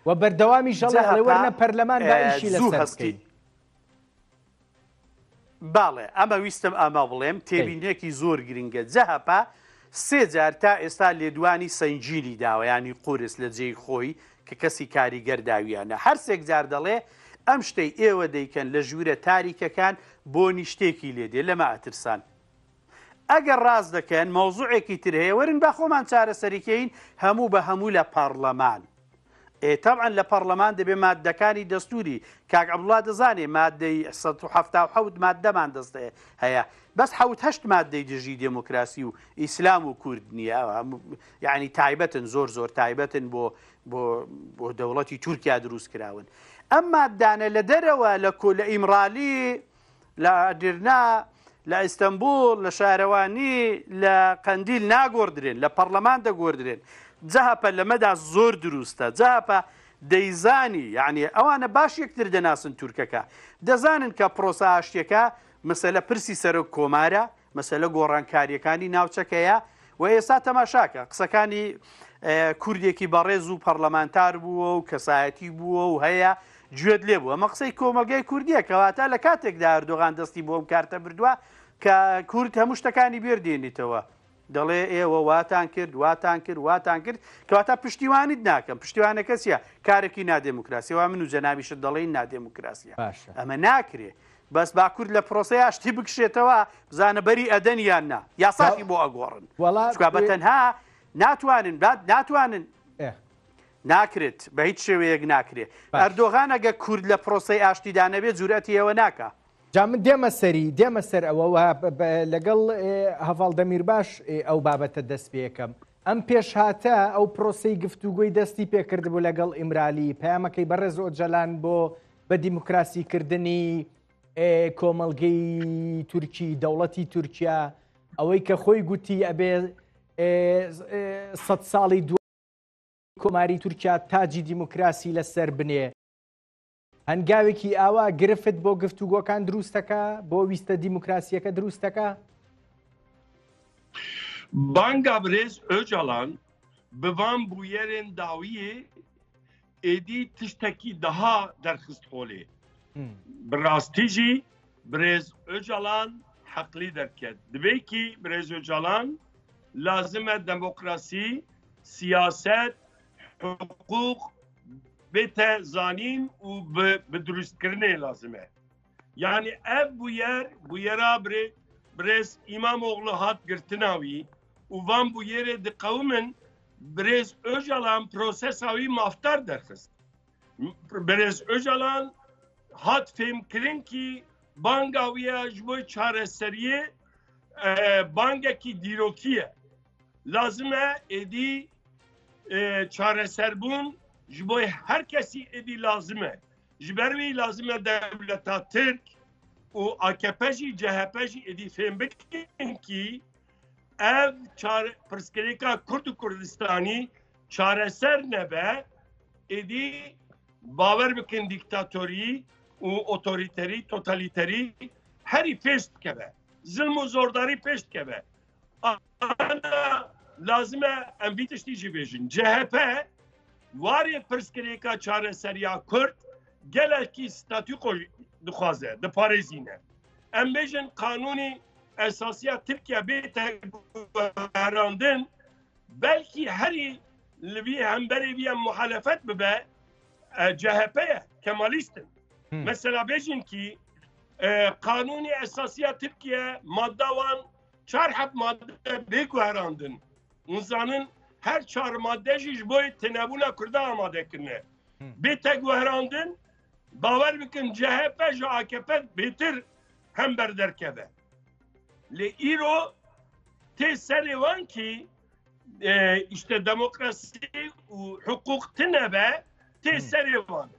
A: و بەردەوامی ژەڵێوەرنە پەرلەمان داعیشی لەسەر بکەین.
B: باڵێ ئەمە ویستم ئەمە بڵێم تێبینێکی زۆر گرنگە. جەهەپە 3 جار تا ئێستا لێدوانی سەنجیلی داوە، ینی قورس لە جێی خۆی کە کەسی کاریگەر داویانە. هەر 3 جار دەڵێ ئەم شتەی ئێوە دەیکەن لە ژوورە تاریکەکان بۆنی شتێکی لێدێ لەمە ئەترسان. ئەگەر ڕاست دەکەن مەوزوعێکی تر هەیە وەرن با خۆمان چارەسەریکەین هەموو بە هەموو لە پارلەمان. تەبعەن لە پەرلەمان دەبێ مادەکانی دەستوری کاک عەبدوڵڵا دەزانێ مادەی 177 مادەمان دەستەیە هەیە، بەس 7-8 مادەی دژی دموکراسی و ئیسلام و کورد نییە، یعنی تایبەتن زۆر تایبەتن بۆ دەوڵەتی تورکیا دروست کراون. ئەم مادانە لە دەرەوە لە ئیمرالی، لە ئەدرنا، لە ئیستەنبول، لە شارەوانی، لە قەندیل ناگۆڕدرێن، لە پەرلەمان دەگۆڕدرێن. جەهەپە لەمەدا زۆر دروستە. جەهەپە دەیزانی، یعنی ئەوانە باش یەکتر دەناسن تورکەکە، دەزانن کە پرۆسە ئاشتێکە مەسەلە پرسی سەرۆک کۆمارە، مەسەلە گۆڕانکاریەکانی ناوچەکەیە. و ئێستا تەماشاکە قسەکانی کوردێکی بەڕێز و پەرلەمانتار بووە و کەسایەتی بووە و هەیە گوێت لێ بووە. ئەمە قسەی کۆمەلگای کوردیە کەواتە لە کاتێکدا ئەردۆغان دەستی بۆ ئەم کارتە بردووە کە کورد هەموو شتەکانی بێردێنیتەوە، دەڵێ ئێوە واتان کرد کەواتە پشتیوانیت ناکەم. پشتیوانەکە چییە؟ کارێکی نادێموکراسیەوە من و جەنابیشت دەڵێن نادێموکراسیە. ئەمە ناکرێ. بەس با کورد لە پرۆسەی ئاشتی بکشێتەوە بزانە بەری ئەدەن یان نا، یاساکی بۆ ئەگۆڕن. بەتەنها ناتوانن ناکرێت بە هیچ شێوەیەک ناکرێت. ئەردۆغان ئەگە کورد لە پرۆسەی ئاشتیدانەبێت جورەتی ئەوە ناکە.
A: جا من دێمە سەر ئەوە لەگەڵ هەڤاڵدەمیر باش ئەو بابەتە دەست پێەکەم. ئەم پێشهاتە ئەو پرۆسەی گفتوگۆی دەستی پێکرد بوو لەگەڵ ئیمرالی پەیامەکەی بەڕێز ئۆجەلان بۆ بە دیموکراسیکردنی کۆمەڵگەی تورکی دەوڵەتی تورکیا ئەوەی کە خۆی گوتی ئەبێ 100 ساڵی دو کۆماری تورکیا تاجی دیموکراسی لەسەر بنێ هەنگاوێکی ئاوا گرفت بۆ گفتوگۆکان دروستەکە بۆ ویستە دیموکراسیەکە دروستەکە؟
C: بانگا برێز ئۆجەڵان بڤان بوویەرێن داویێ ئێدی تشتێکی دەها دەرخست خۆلێ بڕاستیژی برێز ئۆجەڵان حەقلی دەرکرد دبێکی برێز ئۆجەڵان لازمە دەمۆکراسی سیاست حقوق بێتە زانین و بە دروستکردنێ لازمە یعنی ئەv بویەرا برێز ئیمامۆغڵو هات گرتناوی و van bûyerê diqewmin Birêz Öcalan prosesa wî maftar derxist. Birêz Öcalan hat fêmkirin kî banga wî ya ji bo çareseriyê bangekî dîrokî ye. Lazim e êdî çareserbûn ji bo her kesî êdî lazim e. Ji ber wî lazim e dewleta Tirk û AKP jî CHP jî êdî fêm bikin kî ev pirsgirêka Kurd û Kurdistanî çareser nebe êdî bawer bikin dîktatorî û otorîterî totalîterî herî pêş dikeve zilm û zordarî pêş dikeve lazim e em vî tiştî jî bêjin CHP warê pirsgirêka çareseriya Kurd gelekî statûko dixwaze diparêzîne em bêjin kanûnî esasiya Tirkiye bête guherandin belkî herî li vî hemberê vî em muhalefet bibe CHP ye Kemalîstin. Mesela bêjin kî kanûnî esasiya Tirkiye madde wan çar heb madde bê guherandin. Zanin her çar madde jî ji bo tenebûna Kurdan amadekirine. Bête guherandin bawer bikin CHP ji AKP bêtir hember derkeve. Li îro tê serê wan kî işte demokrasi û hukuk tinebe tê serê wan.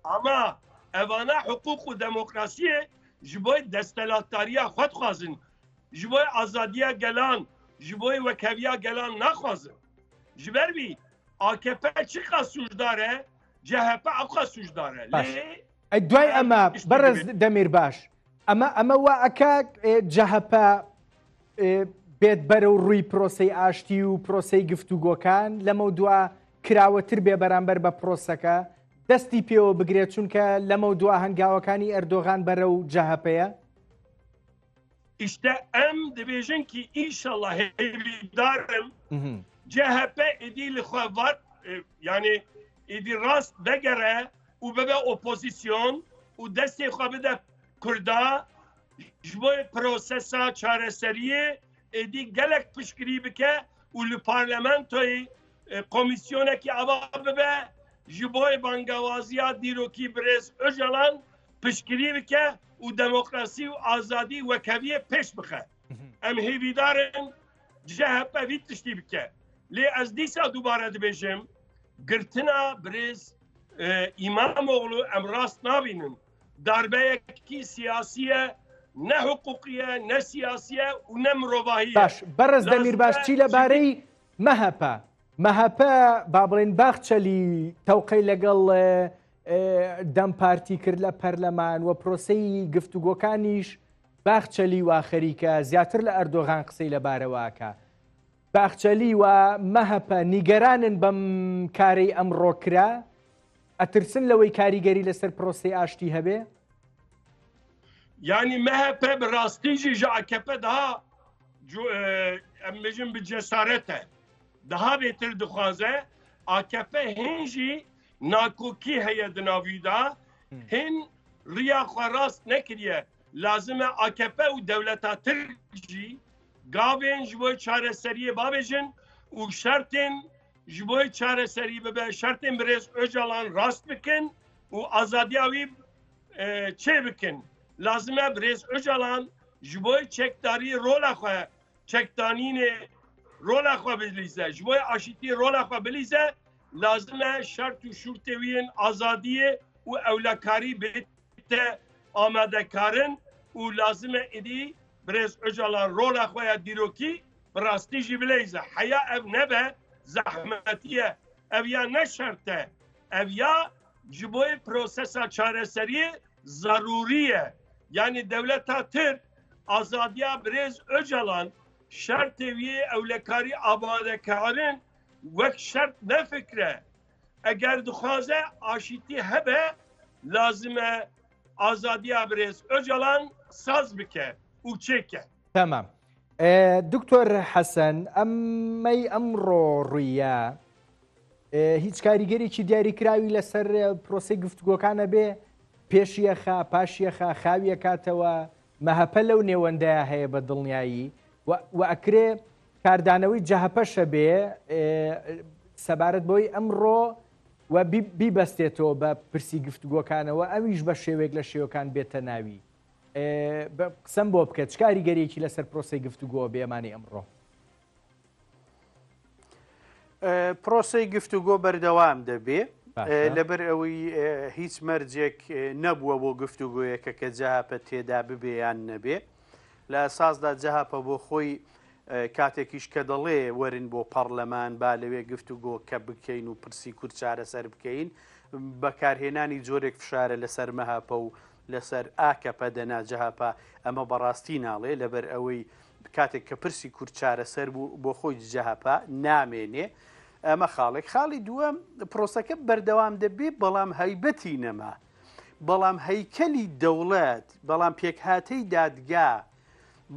C: Ama evana hukuk û demokrasiyê ji bo destelatdariya xwe dixwazin, ji bo azadiya gelan, ji bo wekeviya gelan naxwazin. Ji ber vî AKP çiqa sûcdar e, CHP eqqa sûcdar e.
A: دوای ئەمە بەڕێز دەمیر باش ئەمە وا ئەکا جەهەپ بێت بەرەو ڕووی پرۆسەی ئاشتی و پرۆسەی گفتوگۆکان لەمە دوا کراوەتر بێ بەرامبەر بە پرۆسەکە دەستی پێوە بگرێت چونکە لەمە دوا هەنگاوەکانی ئەردۆغان بەرەو جەهەپەیە
C: İşte em dibêjin ki inşallah hêvîdarim CHP êdî li xwe var yani êdî rast vegere û bibe opozîsyon û destê xwe bide Kurda ji bo prosesa çareseriyê êdî gelek piştgirî bike û li parlamentoyê komisyonekî ava bibe ji bo bangewaziya dîrokî Birêz Öcalan piştgirî bike û demokrasî û azadî wekeviyê pêş bixe. Em hêvîdarin CHP vî tiştî bike. Lê ez dîsa dubare dibêjim girtina Birêz İmamoğlu em rast nabînin. Darbeyekî siyasî ye, ne hukukî ye, ne siyasî ye û ne mirovahî ye.
A: باش بەڕێز دەمیر باش چی لەبارەی مەهەپە با بڵێن باخچەلی تەوقەی لەگەڵ دەم پارتی کرد لە پەرلەمان و پرۆسەی گفتوگۆکانیش باخچەلی وا خەریکە زیاتر لە ئەردۆغان قسەی لەبارەوەکە باخچەلی و مەهەپە نیگەرانن بەم کارەی ئەمڕۆکرا ئەترسن لەوەی کاریگەری لەسەر پرۆسەی ئاشتی هەبێ
C: Yani MHP bi rastî jî ji AKP daha em bêjin bi cesaret e daha bêtir dixwaze AKP hin jî nakokî heye di navî da hin riya xwe rast nekiriye lazim e AKP û dewleta Tirk jî gavên ji bo çareseriyê babêjin û şertên ji bo çareserî bibe şertên Birêz Öcalan rast bikin û azadiya wî çê bikin. Lazim e Birêz Öcalan ji bo çekdarî rola xwe çekdanînê rola xwe bilîze, ji bo aşîtî rola xwe bilîze, lazim e şert û şûrtê wî yên azadiyê û ewlekarî bête amadekarin û lazim e êdî Birêz Öcalan rola xwe ya dîrokî bi rastî jî bilêze. Heya ev nebe zehmetiye, ev ya ne şert e, ev ya ji bo prosesa çareseriyê zarûrî ye. Yani devleta Tir azadiya Birêz Öcalan şertê wî ewlekarî abadekarin wek şert nefikre. Eger dixwaze aşîtî hebe lazim e azadiya Birêz Öcalan saz bike û çêke.
A: تمام دکتۆر حەسەن ئەمەی ئەمڕۆ ڕوویە هیچ کاریگەرێکی دیاریکراوی لەسەر پرۆسی گفتوگۆکانە بێ پێشیەخە پاشیەخە خاویە کاتەوە مەهەپە لەو نێوەندەیە هەیە بە دڵنیایی و ئەکرێ کاردانەوەی جەهەپەشە بێ سەبارەت بۆی ئەمڕۆ و بیبەستێتەوە بە پرسی گفتوگۆکانەوە ئەویش بە شێوێک لە شێوەکان بێتە ناوی قسەم بۆ بکەت چ کاریگەریەکی لەسەر پرۆسی گفتوگۆ بێمانی ئەمڕۆ
B: پرۆسی گفتوگۆ بەردەوام دەبێ لەبەر ئەوەی هیچ مەرجێک نەبووە بۆ گفتوگۆیەکە کە جەهاپە تێدا ببێ یان نەبێ لە ئەساسدا جەهاپە بۆ خۆی کاتێکیش کە دەڵێ وەرن بۆ پەرلەمان با لەوێ گفتوگۆ کە بکەین و پرسی کورد چارەسەر بکەین بەکارهێنانی جۆرێک فشارە لەسەر مەهاپە و لەسەر ئاکەپە دەنا جەهاپە ئەمە بەڕاستی ناڵێ لەبەر ئەوەی کاتێک کە پرسی کورد چارەسەر بوو بۆ خۆی جەهاپە نامێنێ ئەمە خاڵێک خاڵی دووەم پرۆسەکە بەردەوام دەبێ بەڵام هەیبەتی نەما بەڵام هەیکەلی دەوڵەت بەڵام پێکهاتەی دادگا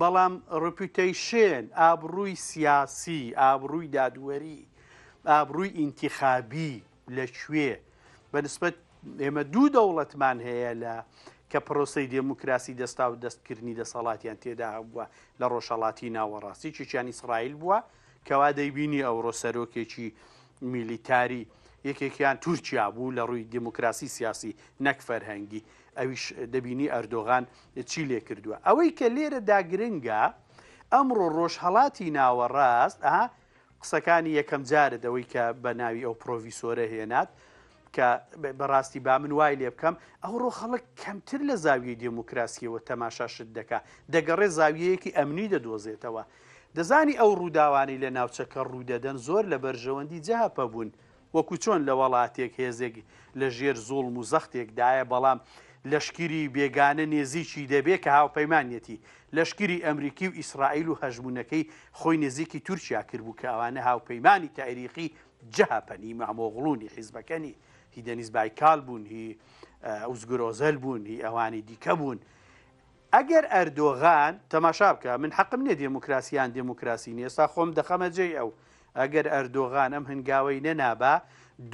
B: بەڵام ڕپوتەیشن ئابڕووی سیاسی ئابڕووی دادوەری ئابڕووی ئینتیخابی لەکوێ بەنسبەت ئێمە دوو دەوڵەتمان هەیە لە کە پرۆسەی دموکراسی دەستا و دەستکردنی دەسەڵاتیان تێدا بووە لە ڕۆژهەڵاتی ناوەڕاستی چیان ئیسرائیل بووە کەوا دەیبینی ئەوڕۆ سەرۆکێکی میلیتاری یەکێکیان تورکیا بوو لە ڕووی دموکراسی سیاسی نەک فەرهەنگی ئەویش دەبینی ئەردۆغان چی لێ کردووە ئەوەی کە لێرە داگرنگە ئەمڕۆ ڕۆژهەڵاتی ناوەڕاست قسەکانی یەکەم جارت ئەوەی کە بە ناوی ئەو پرۆڤیسۆرە هێنات کە بەڕاستی با من وای لێ بکەم ئەوڕۆ خەڵک کەمتر لە زاویەی دموکراسیەوە تەماشاشت دەکا دەگەڕێ زاویەیەکی ئەمنی دەدۆزێتەوە دەزانی ئەو ڕووداوانی لە ناوچەکە ڕوودەدەن زۆر لە بەرژەوەندی جەهاپە بوون وەکو چۆن لە وڵاتێک هێزێک لە ژێر زوڵم و زەختێکدایە بەڵام لەشکری بێگانە نێزیکی دەبێت کە هاوپەیمانەتی لەشکری ئەمریکی و ئیسرائیل و هەژمونەکەی خۆی نزیکی تورکیا کرد بوو کە ئەوانە هاوپەیمانی تاریخی جەهاپەنی مامۆغڵونی حیزبەکەنی هی دەنیز بایکال بوون هی ئوزگرۆزەل بوون هی ئەوانی دیکە بوون ئەگەر ئەردۆغان تەماشا بکە من حەقم نییە دموکراسیان دموکراسی نیە ئێستا خۆم دەخەمە جێ ئەو ئەگەر ئەردۆغان ئەم هەنگاوەی نەنابا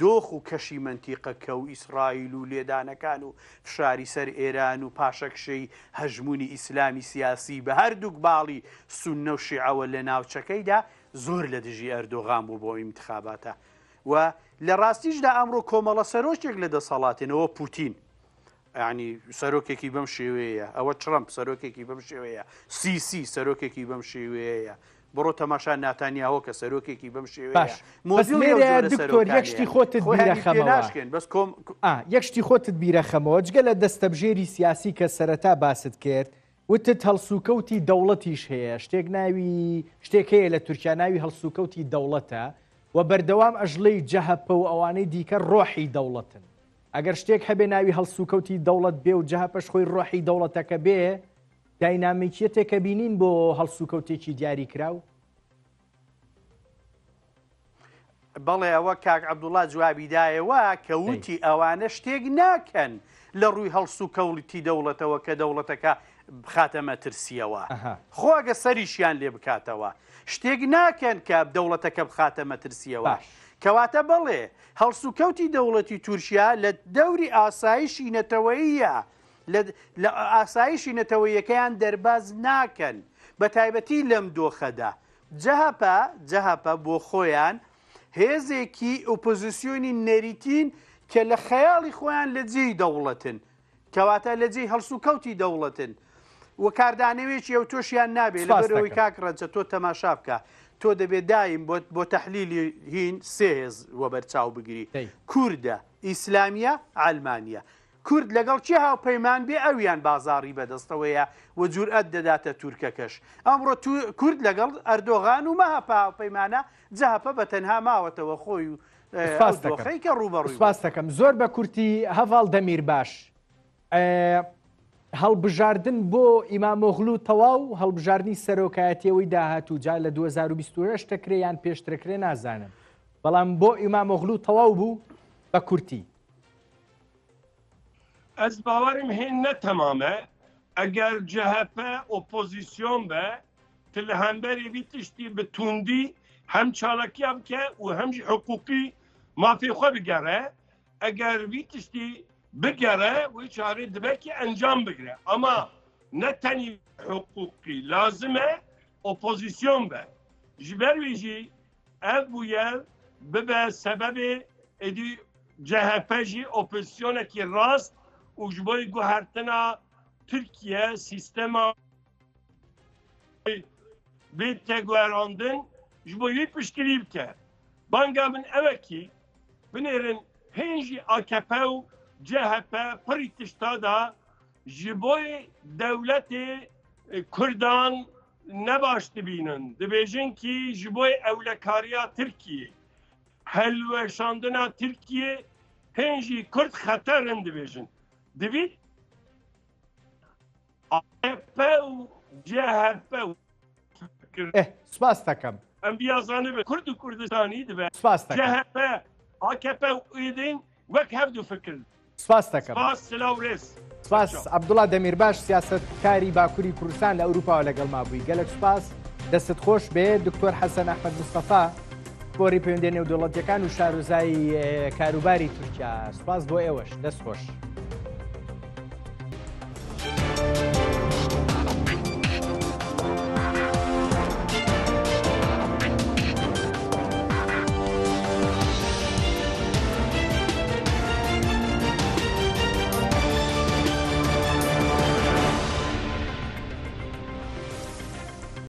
B: دۆخ و کەشی منتیقەکە و ئیسرائیل و لێدانەکان و فشاری سەر ئێران و پاشەکشەی هەژمونی ئیسلامی سیاسی بە هەردووک باڵی سوننە و شیعەوە لە ناوچەکەیدا زۆر لە دژی ئەردۆغان بوو بۆ ئینتخاباتە و لە ڕاستیشدا ئەمڕۆ کۆمەڵە سەرۆکێک لە دەسەڵاتێنەوە پوتین ینی سەرۆکێکی بەم شێوەیە ئەوە ترەمپ سەرۆکێکی بەم شێوەیە سیسی سەرۆکێکی بەم شێوەیە بڕۆ تەماشا ناتانیاوە کە سەرۆکێکی بەم شێوەیە
A: دکتۆر یەکشتی خۆتت بیرەخەمەوە بەس یەکشتی خۆتت بیرەخەمەوە جگە لە دەستەبژێری سیاسی کە سەرەتا باست کرد وتت هەڵسوکەوتی دەوڵەتیش هەیە شتێک ناوی شتێک هەیە لە تورکیا ناوی هەڵسوکەوتی دەوڵەتە و بەردەوام ئەژڵەی جەهەپە و ئەوانەی دیکە ڕۆحی دەوڵەتن ئەگەر شتێک هەبێ ناوی هەڵسوکەوتی دەوڵەت بێ و جەهەپەش خۆی ڕۆحی دەوڵەتەکە بێ داینامیکیەتێکە بینین بۆ هەڵسوکەوتێکی دیاری کراو
B: بەڵێ ئەوە کاک عەبدوڵڵا جوابیدایەوە کە وتی ئەوانە شتێک ناکەن لە ڕووی هەڵسوکەوتی دەوڵەتەوە کە دەوڵەتەکە بخاتە مەترسیەوە خۆ ئەگە سەریشیان لێ بکاتەوە شتێک ناکەن کە دەوڵەتەکە بخاتە مەترسیەوە کەواتە بەڵێ هەڵسوکەوتی دەوڵەتی تورکیا لە دەوری ئاسایشی نەتەوەییە لە ئاسایشی نەتەوەیەکەیان دەرباز ناکەن بە تایبەتی لەم دۆخەدا جەهەپە بۆ خۆیان هێزێکی ئۆپۆزیسیۆنی نەریتین کە لە خەیاڵی خۆیان لە جێی دەوڵەتن کەواتە لە جێی هەڵسو کەوتی دەوڵەتن و کاردانەوێکی ئەو تۆشیان نابێت لەبەرەوەی کاکڕەنجە تۆ تەماشا بکە تۆ دەبێت دایم بۆ تەحلیلی هین سێز وە بەرچاو بگری کووردە ئیسلامیە ئالمانیا کورد لەگەڵ چی هاوپەیمان بێ ئەویان بازاڕی بەدەستەوەیە و جورئەت دەداتە تورکەکەش ئەمڕۆ کورد لەگەڵ ئەردۆغان و مەهەپا هاوپەیمانە جەهەپە بە تەنها ماوەتەوە خۆی و دۆخەیکە ڕوبەڕووی
A: سپاس دەکەم زۆر بە کورتی هەڤاڵ دەمیر باش هەڵبژاردن بۆ ئیمامۆغڵو تەواو هەڵبژاردننی سەرۆکایەتیەوەی داهاتوو جا لە 2020 دەکرێ یان پێشترەکرێ نازانم بەڵام بۆ ئیمامۆغڵو تەواو بوو بە کورتی
C: ئەس باوەرم هێن نەتەمامە ئەگەر جەهەپە ئۆپۆزیسیۆن بە تە لە هەمبەرێوی تشتی بتوندی هەم چاڵەکیا بکە و هەمژی حقوقی مافێخوا بگەڕە ئەگەر وی تشتی بگەڕە وی چارێ دبەکی ئەنجام بگرە ئەما نەتەنی حقوقی لازمە ئۆپۆزیسیۆن بە ji ber wî jî ev bûye bibe sebebê êdî CHP jî opozîsyonekî rast û ji bo guhertina Tirkiye sîstema bê teguherandin ji bo wî piştgirî bike banga min evekî binêrin hên jî AKP û CHP pirî tişta da ji bo dewletê Kurdan ne baş dibînin dibêjin kî ji bo ewlekariya Tirkiye helweşandina Tirkiye hên jî Kurd xeterin dibêjin divî AKP û CHP
A: سپاس دەکەم
C: em biyazanî be Kurd û Kurdistanî dibe
A: سپاس دەکەم
C: CHP AKP û êdîn wek hev du fikir
A: سپاس دەکەم
C: spas silav rêz
A: سپاس عەبدوڵڵا دەمیرباش سیاسەتکاری باکووری کوردستان لە ئەوروپاوە لەگەڵ مابووی گەلک سپاس دەستت خۆش بێ دکتۆر حەسەن ئەحمەد مستەفا بۆ ڕێپەیوەندی نێودەوڵەتیەکان و شارۆزای کاروباری تورکیا سپاس بۆ ئێوەش دەست خۆش